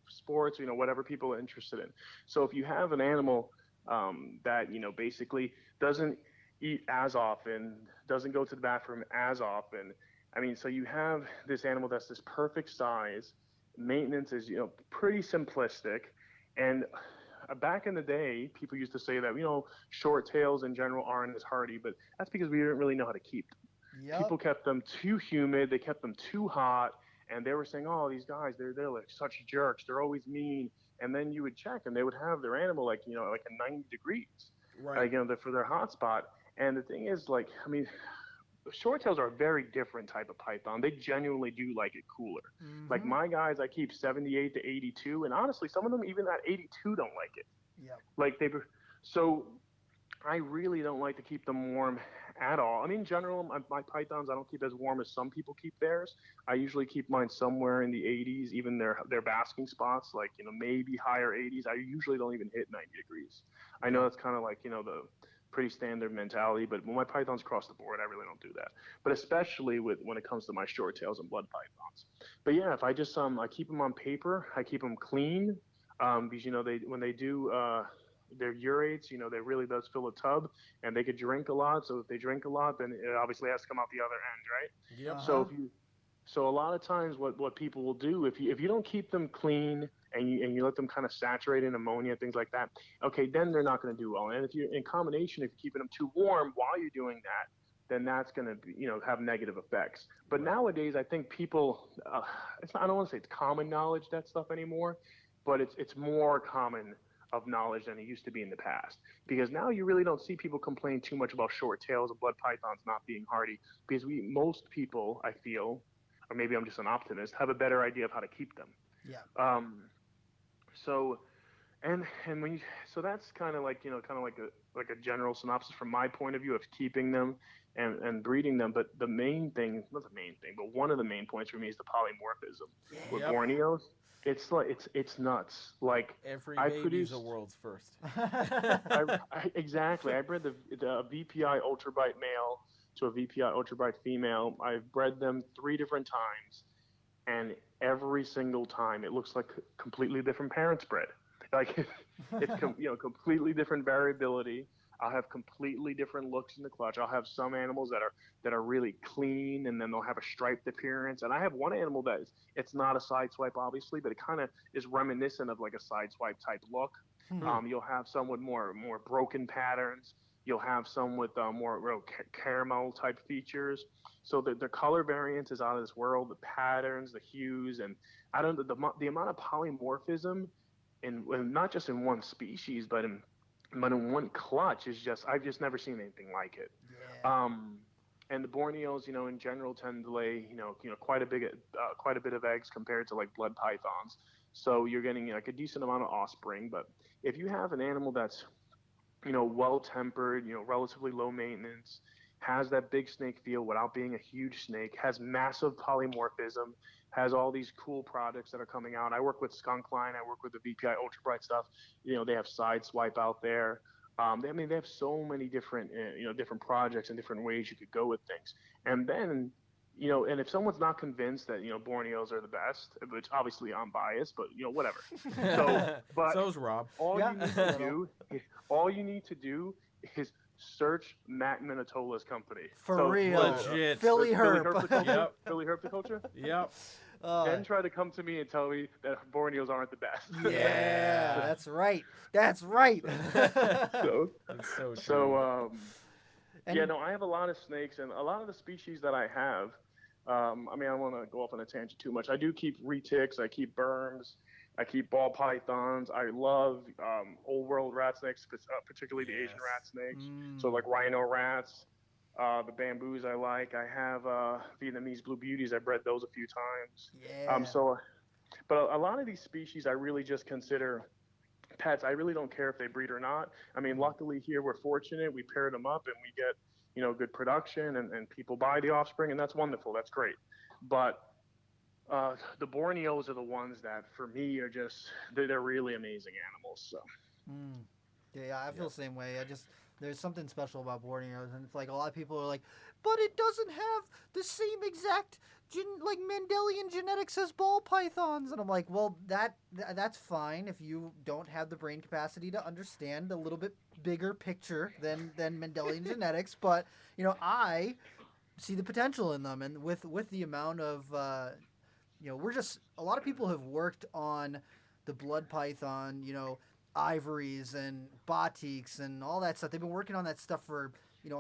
sports, whatever people are interested in. So if you have an animal that, basically doesn't eat as often, doesn't go to the bathroom as often, I mean, so you have this animal that's this perfect size, maintenance is, pretty simplistic. And back in the day, people used to say that, short tails in general aren't as hardy, but that's because we didn't really know how to keep them. Yep. People kept them too humid, they kept them too hot, and they were saying, "Oh, these guys, they're like such jerks. They're always mean." And then you would check, and they would have their animal like like a 90 degrees, Right. for their hot spot. And the thing is, like, I mean, short tails are a very different type of python. They genuinely do like it cooler. Like Mm-hmm. my guys, I keep 78 to 82, and honestly, some of them even at 82 don't like it. Yep. Like so I really don't like to keep them warm at all. I mean, in general, my pythons I don't keep as warm as some people keep theirs. I usually keep mine somewhere in the 80s, even their basking spots, like maybe higher 80s. I usually don't even hit 90 degrees. I know Yeah. that's kind of like the pretty standard mentality, but when my pythons cross the board, I really don't do that. But especially when it comes to my short tails and blood pythons. But yeah, if I just I keep them on paper, I keep them clean, because they when they do their urates, they really does fill a tub, and they could drink a lot. So if they drink a lot, then it obviously has to come out the other end, right? Yep. So Uh-huh. if you so a lot of times what people will do if you don't keep them clean and you let them kind of saturate in ammonia, things like that, okay, then they're not going to do well. And if you in combination, if you're keeping them too warm while you're doing that, then that's going to have negative effects. But Right. nowadays, I think people, I don't want to say it's common knowledge that stuff anymore, but it's more common of knowledge than it used to be in the past. Because now you really don't see people complain too much about short tails and blood pythons not being hardy, because most people, I feel, or maybe I'm just an optimist, have a better idea of how to keep them. Yeah. Um, so and when you, so that's kind of like kind of like a general synopsis from my point of view of keeping them and breeding them. But the main thing, not the main thing, but one of the main points for me is the polymorphism with Yep. Borneos. It's like it's nuts. Like Every I baby's a produced world's first. exactly. I bred the VPI ultrabite male to a VPI ultrabite female. I've bred them 3 different times, and every single time it looks like completely different parents bred. Like completely different variability. I'll have completely different looks in the clutch. I'll have some animals that are really clean, and then they'll have a striped appearance. And I have one animal that it's not a side swipe, obviously, but it kind of is reminiscent of like a side swipe type look. Hmm. You'll have some with more broken patterns. You'll have some with more real caramel type features. So the color variance is out of this world. The patterns, the hues, and I don't the amount of polymorphism in not just in one species, but in one clutch is just I've just never seen anything like it. Yeah. Um, and the Borneos, in general, tend to lay, quite a bit of eggs compared to like blood pythons. So you're getting like a decent amount of offspring. But if you have an animal that's well tempered, relatively low maintenance, has that big snake feel without being a huge snake, has massive polymorphism, has all these cool products that are coming out. I work with Skunkline, I work with the VPI Ultra Bright stuff. They have Sideswipe out there. They have so many different, different projects and different ways you could go with things. And then, and if someone's not convinced that, Borneos are the best, which obviously I'm biased, but, whatever. So, but So's Rob. all Yeah. you need to do, all you need to do is search Matt Minatola's company. For real. Legit. Philly Philly herp. Herpetoculture. Yep. Philly Herpetoculture. Yep. Then try to come to me and tell me that Borneos aren't the best. Yeah, that's right. That's right. so, It's so true. so And- I have a lot of snakes, and a lot of the species that I have. I don't want to go off on a tangent too much. I do keep retics. I keep berms. I keep ball pythons. I love old world rat snakes, particularly the Asian rat snakes. So like rhino rats, the bamboos I like. I have Vietnamese blue beauties. I bred those a few times. Yeah. But a lot of these species I really just consider pets. I really don't care if they breed or not. I mean, luckily here we're fortunate. We paired them up and we get good production, and people buy the offspring, and that's wonderful. That's great. But the Borneos are the ones that, for me, are just they're really amazing animals. So Yeah, I feel the same way. There's something special about Borneos, and it's like a lot of people are like, but it doesn't have the same exact like Mendelian genetics as ball pythons, and I'm like, well, that's fine if you don't have the brain capacity to understand a little bit bigger picture than Mendelian genetics, but I see the potential in them, and with the amount of we're just a lot of people have worked on the blood python, ivories and batiks and all that stuff. They've been working on that stuff for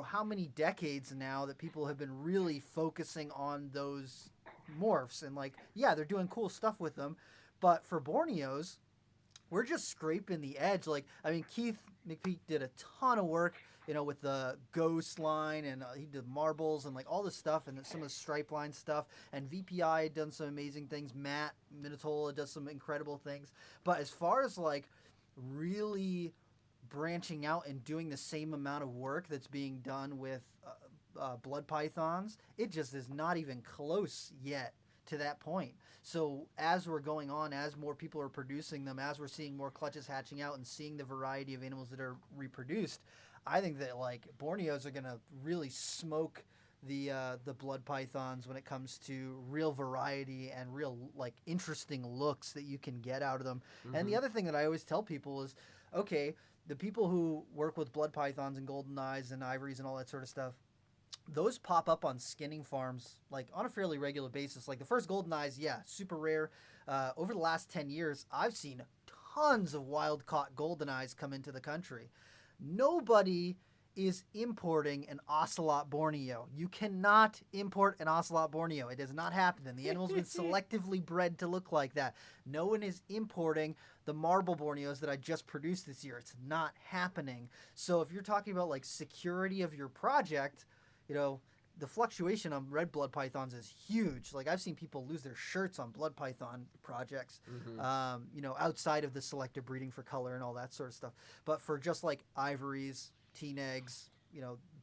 how many decades now that people have been really focusing on those morphs, and like, yeah, they're doing cool stuff with them, but for Borneos, we're just scraping the edge. Like, I mean, Keith McPeak did a ton of work, with the ghost line, and he did marbles and like all this stuff, and some of the stripe line stuff, and VPI had done some amazing things. Matt Minatola does some incredible things, but as far as like really branching out and doing the same amount of work that's being done with blood pythons, it just is not even close yet to that point. So as we're going on, as more people are producing them, as we're seeing more clutches hatching out and seeing the variety of animals that are reproduced, I think that like Borneos are going to really smoke the blood pythons when it comes to real variety and real like interesting looks that you can get out of them. Mm-hmm. And the other thing that I always tell people is, okay, the people who work with blood pythons and golden eyes and ivories and all that sort of stuff, those pop up on skinning farms like on a fairly regular basis. Like the first golden eyes, yeah, super rare. Over the last 10 years, I've seen tons of wild caught golden eyes come into the country. Nobody is importing an ocelot Borneo. You cannot import an ocelot Borneo. It does not happen. And the animal's been selectively bred to look like that. No one is importing the marble Borneos that I just produced this year. It's not happening. So if you're talking about like security of your project, the fluctuation on red blood pythons is huge. Like I've seen people lose their shirts on blood python projects, outside of the selective breeding for color and all that sort of stuff. But for just like ivories, teen eggs,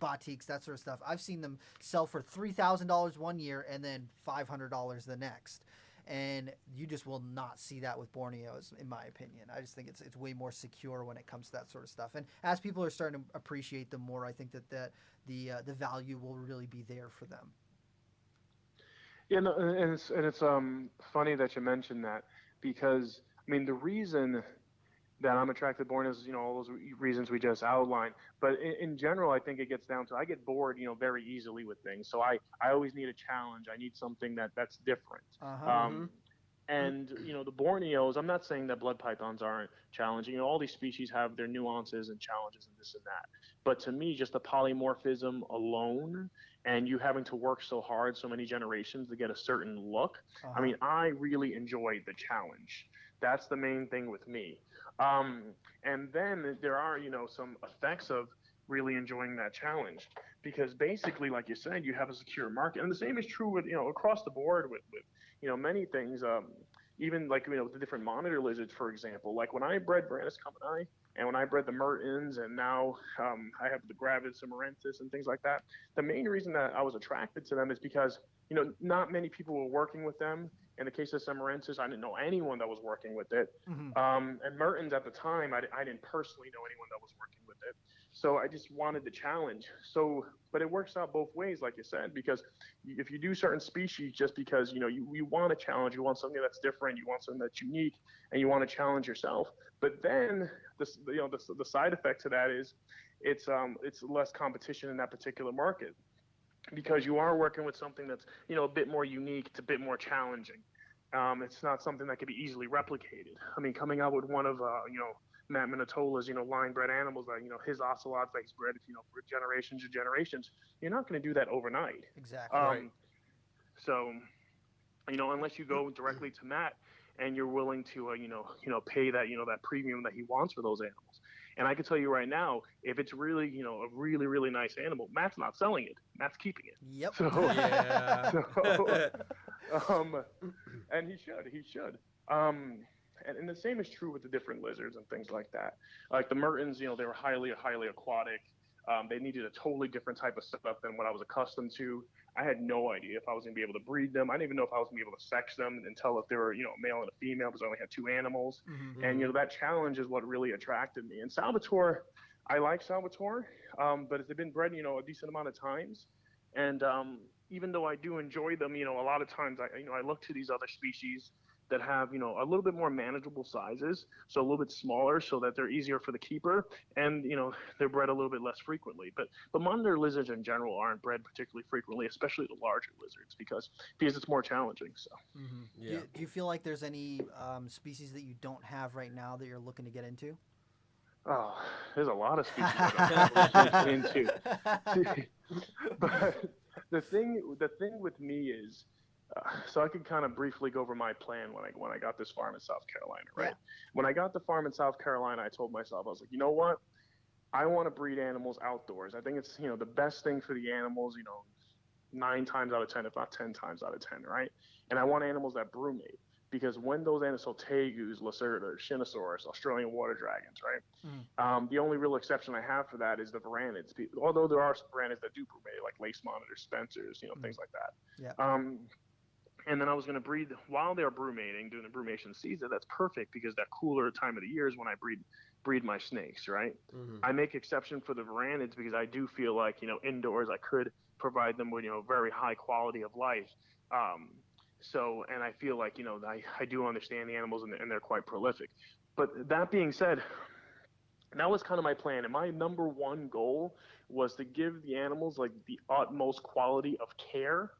batiks, that sort of stuff, I've seen them sell for $3,000 one year and then $500 the next. And you just will not see that with Borneos, in my opinion. I just think it's way more secure when it comes to that sort of stuff. And as people are starting to appreciate them more, I think that the value will really be there for them. Yeah, no, and it's funny that you mentioned that, because I mean the reason that I'm attracted to Borneos is all those reasons we just outlined. But in general, I think it gets down to I get bored very easily with things. So I always need a challenge. I need something that's different. And the Borneos, I'm not saying that blood pythons aren't challenging. All these species have their nuances and challenges and this and that. But to me, just the polymorphism alone, and you having to work so hard, so many generations to get a certain look. I mean, I really enjoy the challenge. That's the main thing with me. And then there are, some effects of really enjoying that challenge, because basically, like you said, you have a secure market. And the same is true with, across the board with many things, even like, the different monitor lizards, for example. Like when I bred Varanus commoni, and when I bred the Mertens, and now I have the gravid Samarensis and things like that, the main reason that I was attracted to them is because, not many people were working with them. In the case of Samarensis, I didn't know anyone that was working with it. And Mertens at the time, I didn't personally know anyone that was working with it. So I just wanted the challenge. But it works out both ways, like you said, because if you do certain species just because, you want a challenge, you want something that's different, you want something that's unique, and you want to challenge yourself. But then the side effect to that is it's less competition in that particular market, because you are working with something that's, a bit more unique, it's a bit more challenging. It's not something that can be easily replicated. I mean, coming out with one of, Matt Minatola's, line-bred animals that, his ocelots that he's bred, for generations and generations, you're not going to do that overnight. Exactly. Right. So, unless you go directly to Matt and you're willing to, pay that, that premium that he wants for those animals. And I can tell you right now, if it's really, a really, really nice animal, Matt's not selling it. Matt's keeping it. Yep. So, Yeah. And he should. And the same is true with the different lizards and things like that. Like the Mertens, they were highly, highly aquatic. They needed a totally different type of setup than what I was accustomed to. I had no idea if I was going to be able to breed them. I didn't even know if I was going to be able to sex them and tell if they were, a male and a female, because I only had two animals. Mm-hmm. And, that challenge is what really attracted me. And Salvatore, I like Salvatore, but they've been bred, a decent amount of times. And even though I do enjoy them, a lot of times I look to these other species that have, a little bit more manageable sizes, so a little bit smaller, so that they're easier for the keeper, and they're bred a little bit less frequently. But monitor lizards in general aren't bred particularly frequently, especially the larger lizards, because it's more challenging. So, Mm-hmm. Yeah. Do you feel like there's any species that you don't have right now that you're looking to get into? oh, there's a lot of species I'm into. But the thing with me is, so I can kind of briefly go over my plan when I got this farm in South Carolina, right? Yeah. When I got the farm in South Carolina, I told myself, I was like, you know what? I want to breed animals outdoors. I think it's, the best thing for the animals, 9 times out of 10, if not 10 times out of 10, right? And I want animals that brumate, because when those animals, so tegus, lacerda, shinosaurus, Australian water dragons, right? Mm. The only real exception I have for that is the varanids, although there are some varanids that do brumate, like lace monitors, spencers, things like that. Yeah. And then I was going to breed while they're brumating, during the brumation season. That's perfect, because that cooler time of the year is when I breed my snakes, right? Mm-hmm. I make exception for the varanids, because I do feel like, indoors I could provide them with, very high quality of life. And I feel like, I do understand the animals, and they're quite prolific. But that being said, that was kind of my plan. And my number one goal was to give the animals like the utmost quality of care.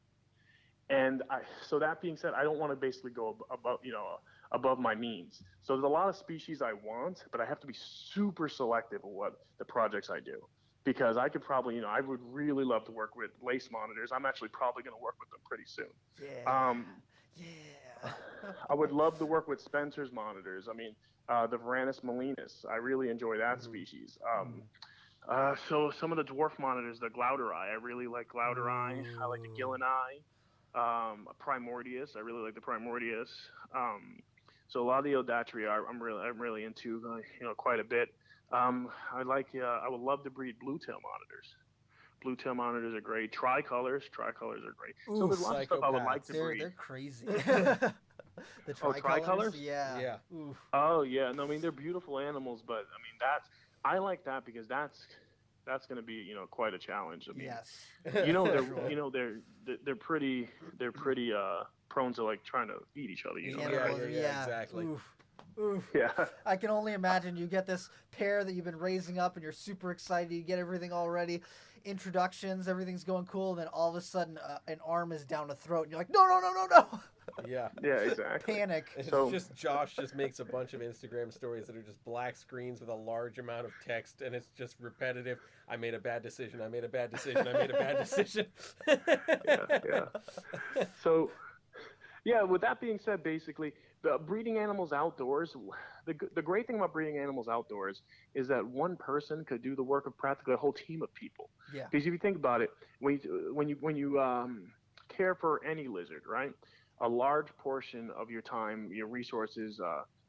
And so that being said, I don't want to basically go above my means. So there's a lot of species I want, but I have to be super selective of what the projects I do, because I could probably, I would really love to work with lace monitors. I'm actually probably going to work with them pretty soon. Yeah. Yeah. I would love to work with Spencer's monitors. I mean, the Varanus melinus, I really enjoy that species. So some of the dwarf monitors, the Glauderi, I really like Glauderi. I like the Gilleni. Primordius, I really like the Primordius. So a lot of the Odatria I'm really into, quite a bit. I would love to breed bluetail monitors. Bluetail monitors are great. Tricolors are great. Ooh, so there's a lot of stuff I would like to breed. They're crazy. The tricolors? Yeah. Yeah. Oof. Oh yeah, no, I mean they're beautiful animals, but I mean I like that, because that's going to be quite a challenge. I mean, Yes. they're pretty prone to like trying to eat each other. Yeah, exactly. Oof. Yeah. I can only imagine you get this pair that you've been raising up, and you're super excited. You get everything all ready, introductions, everything's going cool, and then all of a sudden an arm is down the throat, and you're like, no. Yeah. Yeah, exactly. Panic. It's So- just Josh just makes a bunch of Instagram stories that are just black screens with a large amount of text, and it's just repetitive. I made a bad decision. I made a bad decision. I made a bad decision. Yeah. So, yeah, with that being said, basically, the breeding animals outdoors, the great thing about breeding animals outdoors is that one person could do the work of practically a whole team of people. Yeah. Because if you think about it, when you care for any lizard, right, a large portion of your time, your resources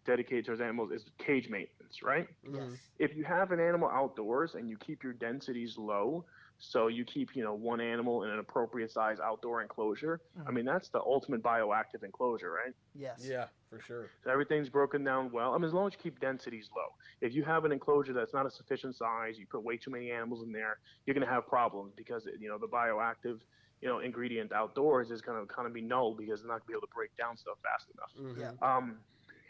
dedicated to those animals is cage maintenance, right? Yes. If you have an animal outdoors and you keep your densities low, so you keep, one animal in an appropriate size outdoor enclosure, I mean, that's the ultimate bioactive enclosure, right? Yes. Yeah, for sure. So everything's broken down well. I mean, as long as you keep densities low. If you have an enclosure that's not a sufficient size, you put way too many animals in there, you're going to have problems, because, the bioactive, ingredient outdoors is going to kind of be null, because it's not going to be able to break down stuff fast enough. Mm-hmm. Yeah.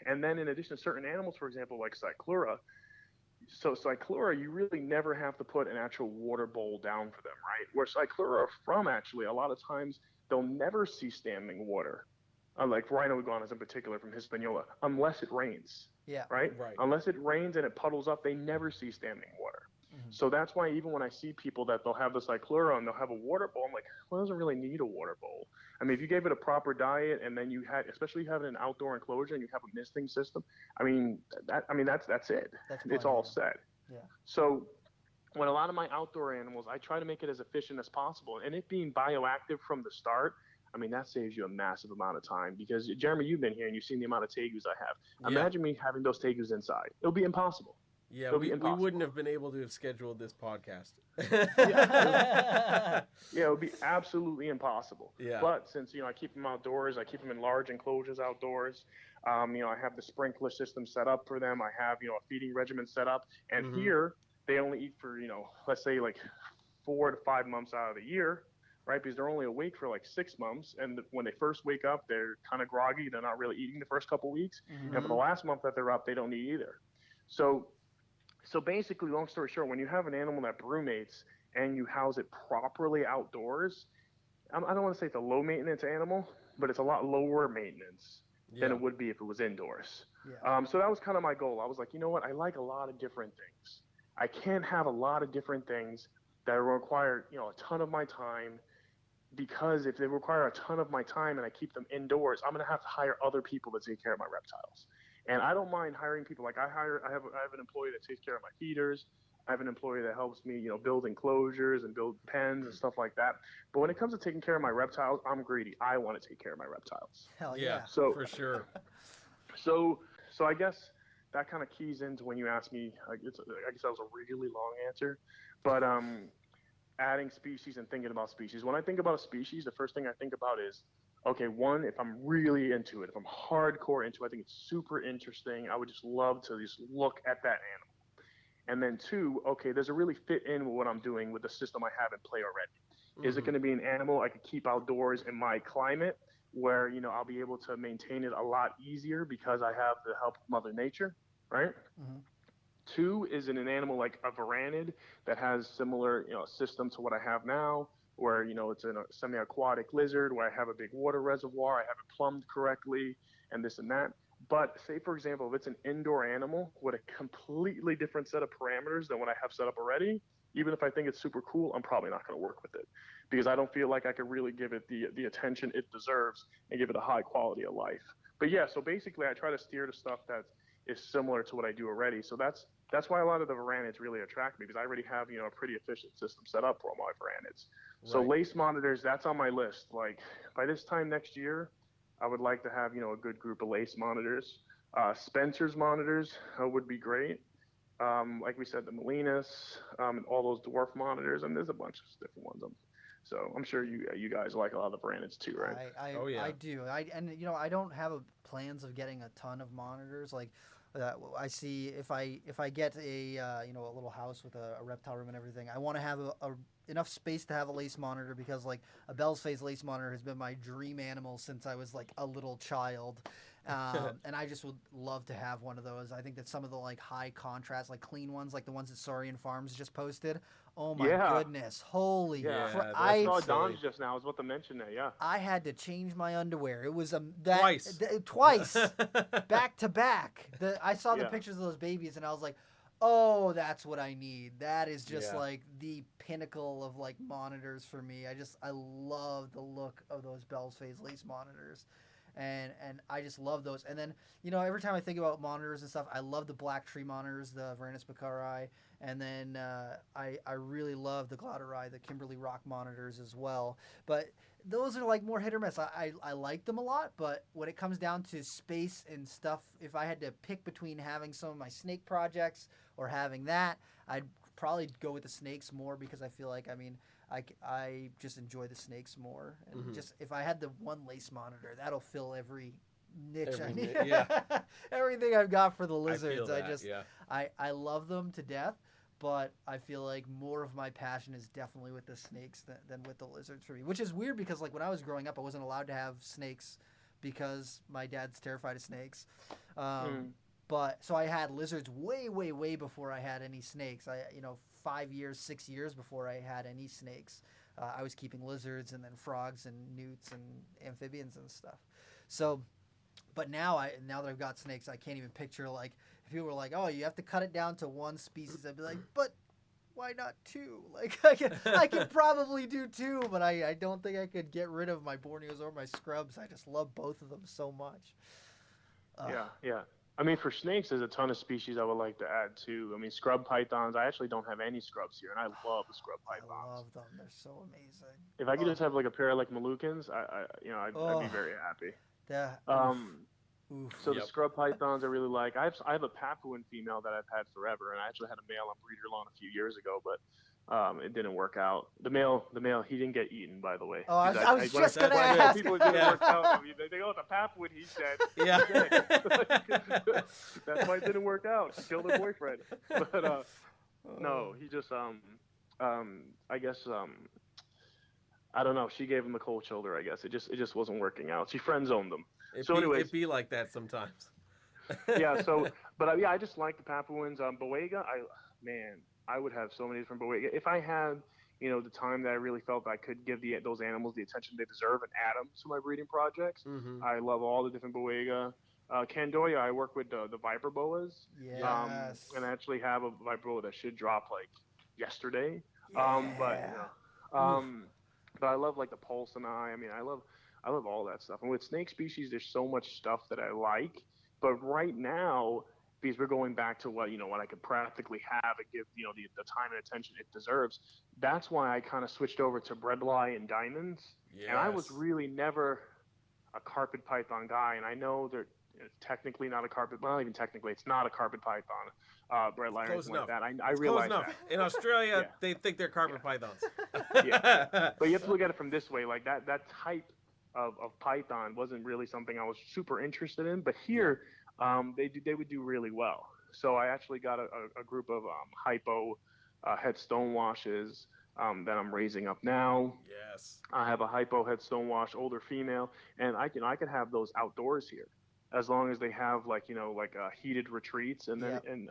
And then in addition to certain animals, for example, like Cyclura, so Cyclura, you really never have to put an actual water bowl down for them, right? Where Cyclura are from, actually, a lot of times they'll never see standing water, like rhino iguanas in particular from Hispaniola, unless it rains, Yeah. right? Right. Unless it rains and it puddles up, they never see standing water. So that's why even when I see people that they'll have the Cyclura and they'll have a water bowl, I'm like, well, it doesn't really need a water bowl. I mean, if you gave it a proper diet, and then you had, especially you have an outdoor enclosure and you have a misting system, that's it. That's It's fine, all yeah. set. Yeah. So when a lot of my outdoor animals, I try to make it as efficient as possible. And it being bioactive from the start, I mean, that saves you a massive amount of time, because Jeremy, you've been here and you've seen the amount of tegus I have. Yeah. Imagine me having those tegus inside. It'll be impossible. Yeah, It'll we be impossible. wouldn't have been able to have scheduled this podcast. Yeah, it would be absolutely impossible. Yeah. But since, I keep them outdoors, I keep them in large enclosures outdoors. I have the sprinkler system set up for them. I have, a feeding regimen set up. And Mhm. here, they only eat for, let's say like 4 to 5 months out of the year, right? Because they're only awake for like 6 months. And when they first wake up, they're kind of groggy. They're not really eating the first couple weeks. Mm-hmm. And for the last month that they're up, they don't eat either. So basically, long story short, when you have an animal that brumates and you house it properly outdoors, I don't want to say it's a low maintenance animal, but it's a lot lower maintenance than it would be if it was indoors. Yeah. So that was kind of my goal. I was like, you know what? I like a lot of different things. I can't have a lot of different things that require, a ton of my time, because if they require a ton of my time and I keep them indoors, I'm going to have to hire other people to take care of my reptiles. And I don't mind hiring people. Like I have an employee that takes care of my feeders. I have an employee that helps me, build enclosures and build pens and stuff like that. But when it comes to taking care of my reptiles, I'm greedy. I want to take care of my reptiles. Hell yeah. So for sure. So I guess that kind of keys into when you ask me. I guess that was a really long answer, but adding species and thinking about species. When I think about a species, the first thing I think about is, okay, one, if I'm really into it, if I'm hardcore into it, I think it's super interesting. I would just love to just look at that animal. And then two, okay, does it really fit in with what I'm doing with the system I have in play already? Mm-hmm. Is it going to be an animal I could keep outdoors in my climate where, I'll be able to maintain it a lot easier because I have the help of Mother Nature, right? Mm-hmm. Two, is it an animal like a varanid that has similar, system to what I have now, where, it's a semi-aquatic lizard where I have a big water reservoir, I have it plumbed correctly, and this and that. But say, for example, if it's an indoor animal with a completely different set of parameters than what I have set up already, even if I think it's super cool, I'm probably not going to work with it because I don't feel like I could really give it the attention it deserves and give it a high quality of life. But yeah, so basically I try to steer to stuff that is similar to what I do already. So that's why a lot of the varanids really attract me, because I already have, a pretty efficient system set up for all my varanids. Right. So lace monitors, that's on my list. Like by this time next year, I would like to have, a good group of lace monitors. Spencer's monitors would be great. Like we said, the Molinas, and all those dwarf monitors, and there's a bunch of different ones. So I'm sure you guys like a lot of the varanids too, right? I do. I don't have plans of getting a ton of monitors. Like I see if I get a a little house with a reptile room and everything, I want to have enough space to have a lace monitor, because like a Bell's Face lace monitor has been my dream animal since I was like a little child. And I just would love to have one of those. I think that some of the like high contrast, like clean ones, like the ones that Saurian Farms just posted. Oh my goodness. Holy crap. I saw Don's just now. I was about to mention that, yeah. I had to change my underwear. It was twice. Back to back. I saw the pictures of those babies and I was like, oh, that's what I need. That is just like the pinnacle of like monitors for me. I love the look of those Bell's Face lace monitors. And I just love those. And then, every time I think about monitors and stuff, I love the black tree monitors, the Varanus baccari. And then I really love the Glauderai, the Kimberly Rock monitors as well. But those are like more hit or miss. I like them a lot, but when it comes down to space and stuff, if I had to pick between having some of my snake projects or having that, I'd probably go with the snakes more, because I feel like, I just enjoy the snakes more. And just if I had the one lace monitor, that'll fill every niche I need. Everything I've got for the lizards. I love them to death, but I feel like more of my passion is definitely with the snakes than with the lizards for me, which is weird because like when I was growing up, I wasn't allowed to have snakes because my dad's terrified of snakes. But so I had lizards way, way, way before I had any snakes. 5 years, 6 years before I had any snakes, I was keeping lizards and then frogs and newts and amphibians and stuff. So, but now that I've got snakes, I can't even picture, like, if people were like, oh, you have to cut it down to one species, I'd be like, but why not two? Like, I could probably do two, but I don't think I could get rid of my Borneos or my scrubs. I just love both of them so much. Yeah. I mean, for snakes, there's a ton of species I would like to add too. I mean, scrub pythons. I actually don't have any scrubs here, and I love the scrub pythons. I love them. They're so amazing. If I could just have like a pair of like Moluccans, I'd be very happy. Yeah. Oof. So the Yep. scrub pythons I really like. I have a Papuan female that I've had forever, and I actually had a male on breeder lawn a few years ago, but it didn't work out. The male, he didn't get eaten, by the way. Oh, I Because was just gonna when I tell ask. people it didn't Yeah. work out, I mean, they think, oh, it's a Papuan, he's dead. Yeah. That's why it didn't work out. She killed her boyfriend. But no, he just I guess I don't know. She gave him the cold shoulder. I guess it just wasn't working out. She friend zoned him. Anyways, It be like that sometimes. yeah. So, but yeah, I just like the Papuans. Boega, I would have so many different Boega if I had, the time that I really felt I could give those animals the attention they deserve and add them to my breeding projects. Mm-hmm. I love all the different Boega. Candoya, I work with the Viper boas. Yes. And I actually have a Viper boa that should drop like yesterday. Yeah. But I love like the Pulsini. I mean, I love all that stuff. And with snake species, there's so much stuff that I like. But right now, because we're going back to what I could practically have and give the time and attention it deserves. That's why I kind of switched over to bredli and diamonds. Yes. And I was really never a carpet python guy. And I know they're technically not a carpet. Well, not even technically, it's not a carpet python. Bredli or anything like that. I realize that. In Australia, Yeah. they think they're carpet pythons. Yeah. But you have to look at it from this way. Like that type of python wasn't really something I was super interested in. But here, they would do really well. So I actually got a group of hypo head stonewashes that I'm raising up now. Yes. I have a hypo head stonewash, older female, and I could have those outdoors here, as long as they have heated retreats and then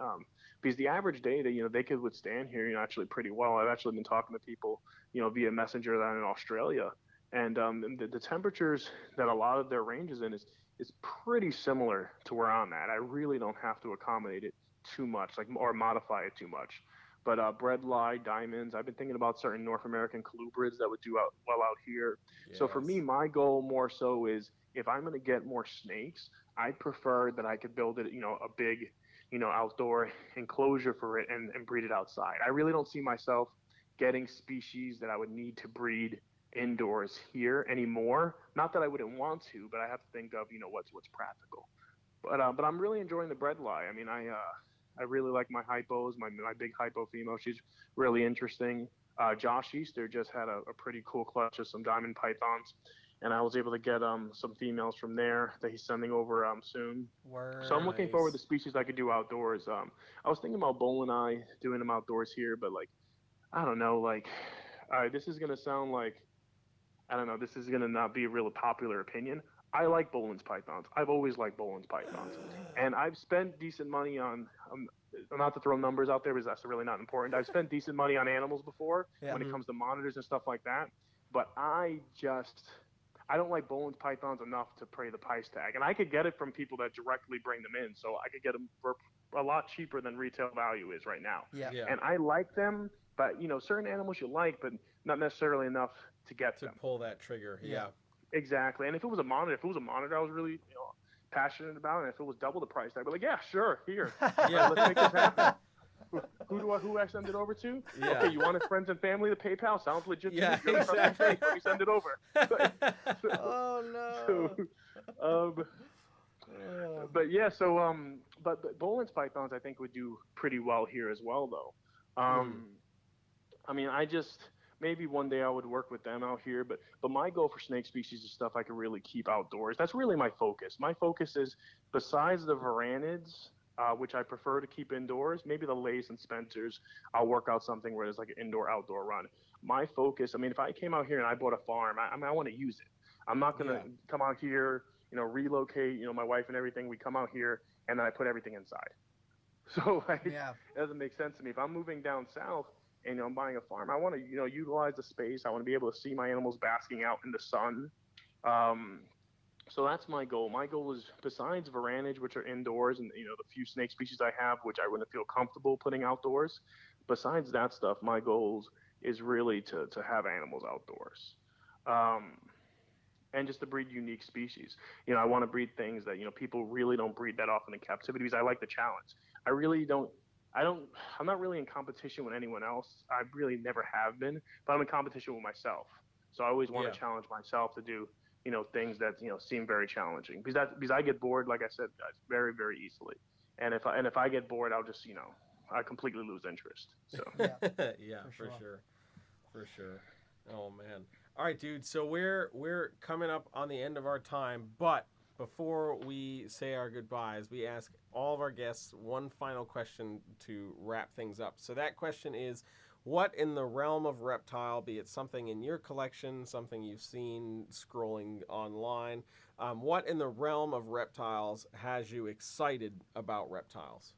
because the average day they could withstand here actually pretty well. I've actually been talking to people via messenger that are in Australia, and the temperatures that a lot of their ranges in is pretty similar to where I'm at. I really don't have to accommodate it too much, or modify it too much. But bredli, diamonds, I've been thinking about certain North American colubrids that would do well out here. Yes. So for me, my goal more so is if I'm going to get more snakes, I prefer that I could build it, a big, outdoor enclosure for it and breed it outside. I really don't see myself getting species that I would need to breed indoors here anymore. Not that I wouldn't want to, but I have to think of what's practical. But I'm really enjoying the bredli. I mean, I really like my hypos, my big hypo female. She's really interesting. Josh Easter just had a pretty cool clutch of some diamond pythons, and I was able to get some females from there that he's sending over soon. Word. So I'm looking forward to species I could do outdoors. I was thinking about Bolini, doing them outdoors here, but I don't know, this is gonna sound like, I don't know, this is gonna not be a real popular opinion. I like Bolin's pythons. I've always liked Bolin's pythons, and I've spent decent money on. Not to throw numbers out there because that's really not important. I've spent decent money on animals before when it comes to monitors and stuff like that. But I don't like Bolin's pythons enough to pay the price tag, and I could get it from people that directly bring them in, so I could get them for a lot cheaper than retail value is right now. Yeah. And I like them, but certain animals you like, but not necessarily enough to get them. To pull that trigger. Yeah. Exactly. And if it was a monitor I was really passionate about, and if it was double the price, I'd be like, yeah, sure, here. Yeah. Let's make this happen. Who do I send it over to? Yeah. Okay, you want his friends and family to PayPal? Sounds legit. Yeah, to me. exactly. Let me send it over. Oh no. But yeah, so but Bolin's pythons I think would do pretty well here as well, though. I mean, maybe one day I would work with them out here, but my goal for snake species is stuff I can really keep outdoors. That's really my focus. My focus is, besides the Varanids, which I prefer to keep indoors, maybe the Lays and Spencers, I'll work out something where it's like an indoor-outdoor run. My focus, I mean, if I came out here and I bought a farm, I want to use it. I'm not going to come out here, relocate, my wife and everything. We come out here and then I put everything inside. So it doesn't make sense to me. If I'm moving down south, and I'm buying a farm, I want to utilize the space. I want to be able to see my animals basking out in the sun. So that's my goal. My goal is, besides Varanus, which are indoors, and the few snake species I have, which I wouldn't feel comfortable putting outdoors. Besides that stuff, my goals is really to have animals outdoors, and just to breed unique species. I want to breed things that people really don't breed that often in captivity, because I like the challenge. I'm not really in competition with anyone else. I really never have been, but I'm in competition with myself. So I always want to challenge myself to do, things that seem very challenging, because I get bored, like I said, guys, very, very easily. And if I get bored, I'll just I completely lose interest. So Yeah, yeah, for sure. Oh man. All right, dude. So we're coming up on the end of our time, but before we say our goodbyes, we ask all of our guests one final question to wrap things up. So that question is, what in the realm of reptile, be it something in your collection, something you've seen scrolling online, what in the realm of reptiles has you excited about reptiles?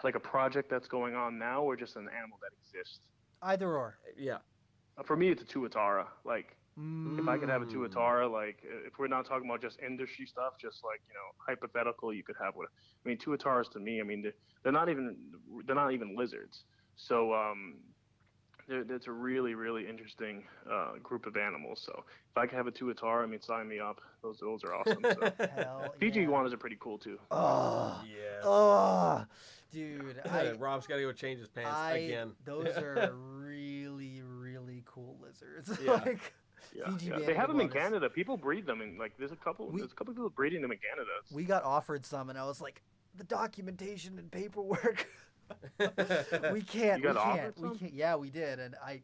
like a project that's going on now, or just an animal that exists? Either or. Yeah. For me, it's a tuatara. Like, if I could have a Mm. tuatara, like, if we're not talking about just industry stuff, just like, hypothetical, you could have what I mean. Tuataras to me, I mean, they're not even lizards. So it's a really, really interesting group of animals. So if I could have a tuatara, I mean, sign me up. Those are awesome. So. Hell Fiji yeah. iguanas are pretty cool too. Oh, Yes. oh, dude. Rob's got to go change his pants again. Those are really, really cool lizards. Yeah. Like, Yeah, Fiji yeah. banded They have them in iguanas. Canada. People breed them, and like there's a couple people breeding them in Canada. We got offered some, and I was like, the documentation and paperwork. we can't. You got we offered can't. We some? can't. Yeah, we did, and I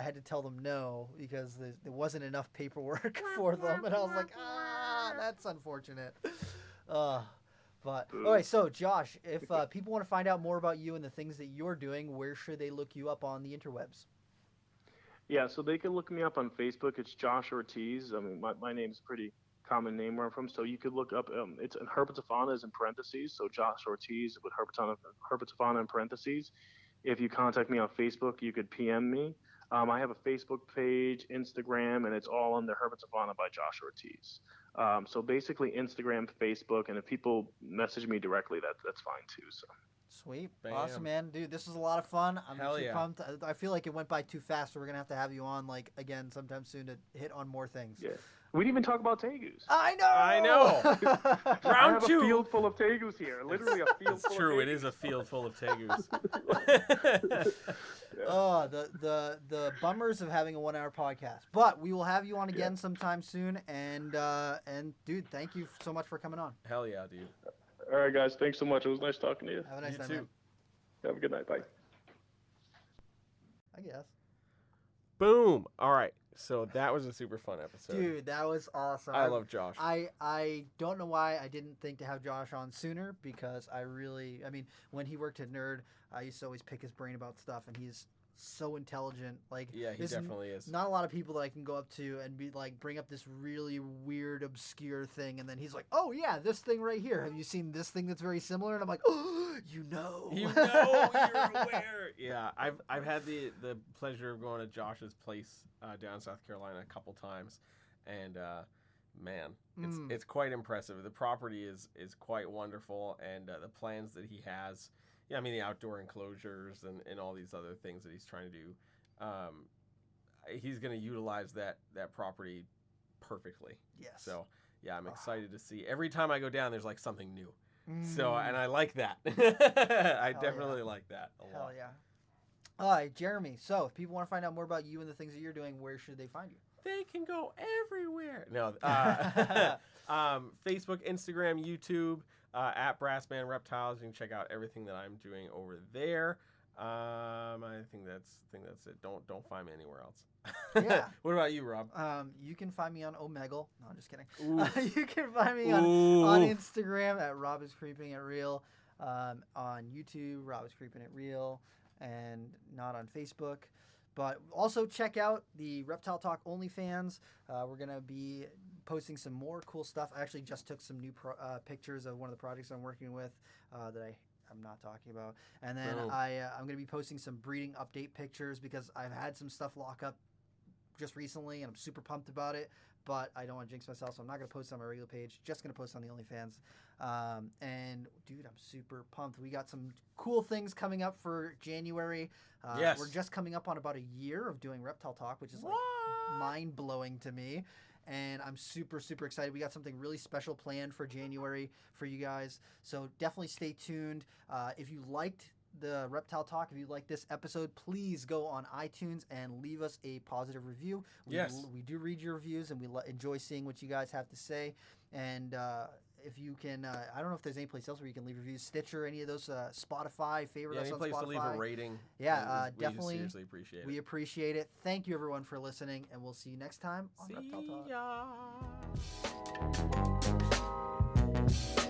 had to tell them no because there wasn't enough paperwork for them, and I was like, that's unfortunate. But all right, so Josh, if people want to find out more about you and the things that you're doing, where should they look you up on the interwebs? Yeah, so they can look me up on Facebook. It's Josh Ortiz. I mean, my name's a pretty common name where I'm from. So you could look up, it's Herpetofauna is in parentheses. So Josh Ortiz with Herpetofauna in parentheses. If you contact me on Facebook, you could PM me. I have a Facebook page, Instagram, and it's all under Herpetofauna by Josh Ortiz. So basically Instagram, Facebook, and if people message me directly, that's fine too. So. Sweet. Bam. Awesome, man. Dude, this was a lot of fun. I'm Hell super yeah. pumped. I feel like it went by too fast, so we're going to have you on, like, again, sometime soon to hit on more things. Yeah. We didn't even talk about tegus. I know! I Round have two. a field full of tegus here. Literally a field It's full true. of It is a field full of tegus. Oh, the bummers of having a 1 hour podcast. But we will have you on again sometime soon. And dude, thank you so much for coming on. Hell yeah, dude. All right, guys. Thanks so much. It was nice talking to you. Have a nice You night, too. man. Have a good night. Bye. I guess. Boom. All right. So that was a super fun episode. Dude, that was awesome. I love Josh. I don't know why I didn't think to have Josh on sooner, because I mean, when he worked at Nerd, I used to always pick his brain about stuff, and he's so intelligent. Like, Yeah, he there's definitely is. not a lot of people that I can go up to and be like, bring up this really weird, obscure thing, and then he's like, oh yeah, this thing right here. Have you seen this thing that's very similar? And I'm like, oh, you know. You know, you're aware. Yeah, I've had the pleasure of going to Josh's place down in South Carolina a couple times, and man, it's quite impressive. The property is quite wonderful, and the plans that he has. Yeah, I mean the outdoor enclosures and all these other things that he's trying to do. He's going to utilize that property perfectly. Yes. So yeah, I'm excited to see. Every time I go down, there's like something new. Mm. So, and I like that. I definitely like that a lot. Hell yeah. All right, Jeremy. So, if people want to find out more about you and the things that you're doing, where should they find you? They can go everywhere. No, Facebook, Instagram, YouTube, at Brassman Reptiles. You can check out everything that I'm doing over there. I think that's it. Don't find me anywhere else. Yeah. What about you, Rob? You can find me on Omegle. No, I'm just kidding. Oof. You can find me on Oof. Instagram at Rob is Creeping at Real. On YouTube, Rob is Creeping at Real, and not on Facebook. But also check out the Reptile Talk OnlyFans. We're going to be posting some more cool stuff. I actually just took some new pictures of one of the projects I'm working with that I'm not talking about. And then I'm going to be posting some breeding update pictures because I've had some stuff lock up just recently, and I'm super pumped about it. But I don't want to jinx myself, so I'm not going to post it on my regular page. Just going to post it on the OnlyFans. And, dude, I'm super pumped. We got some cool things coming up for January. Yes. We're just coming up on about a year of doing Reptile Talk, which is like mind-blowing to me. And I'm super, super excited. We got something really special planned for January for you guys. So definitely stay tuned. If you liked the Reptile Talk. If you like this episode, please go on iTunes and leave us a positive review. We do read your reviews, and we enjoy seeing what you guys have to say. And if you can, I don't know if there's any place else where you can leave reviews. Stitcher, any of those, Spotify, favorite us any on place Spotify. to leave a rating. Yeah, we definitely. seriously appreciate it. We appreciate it. Thank you, everyone, for listening, and we'll see you next time on Reptile Talk. See ya.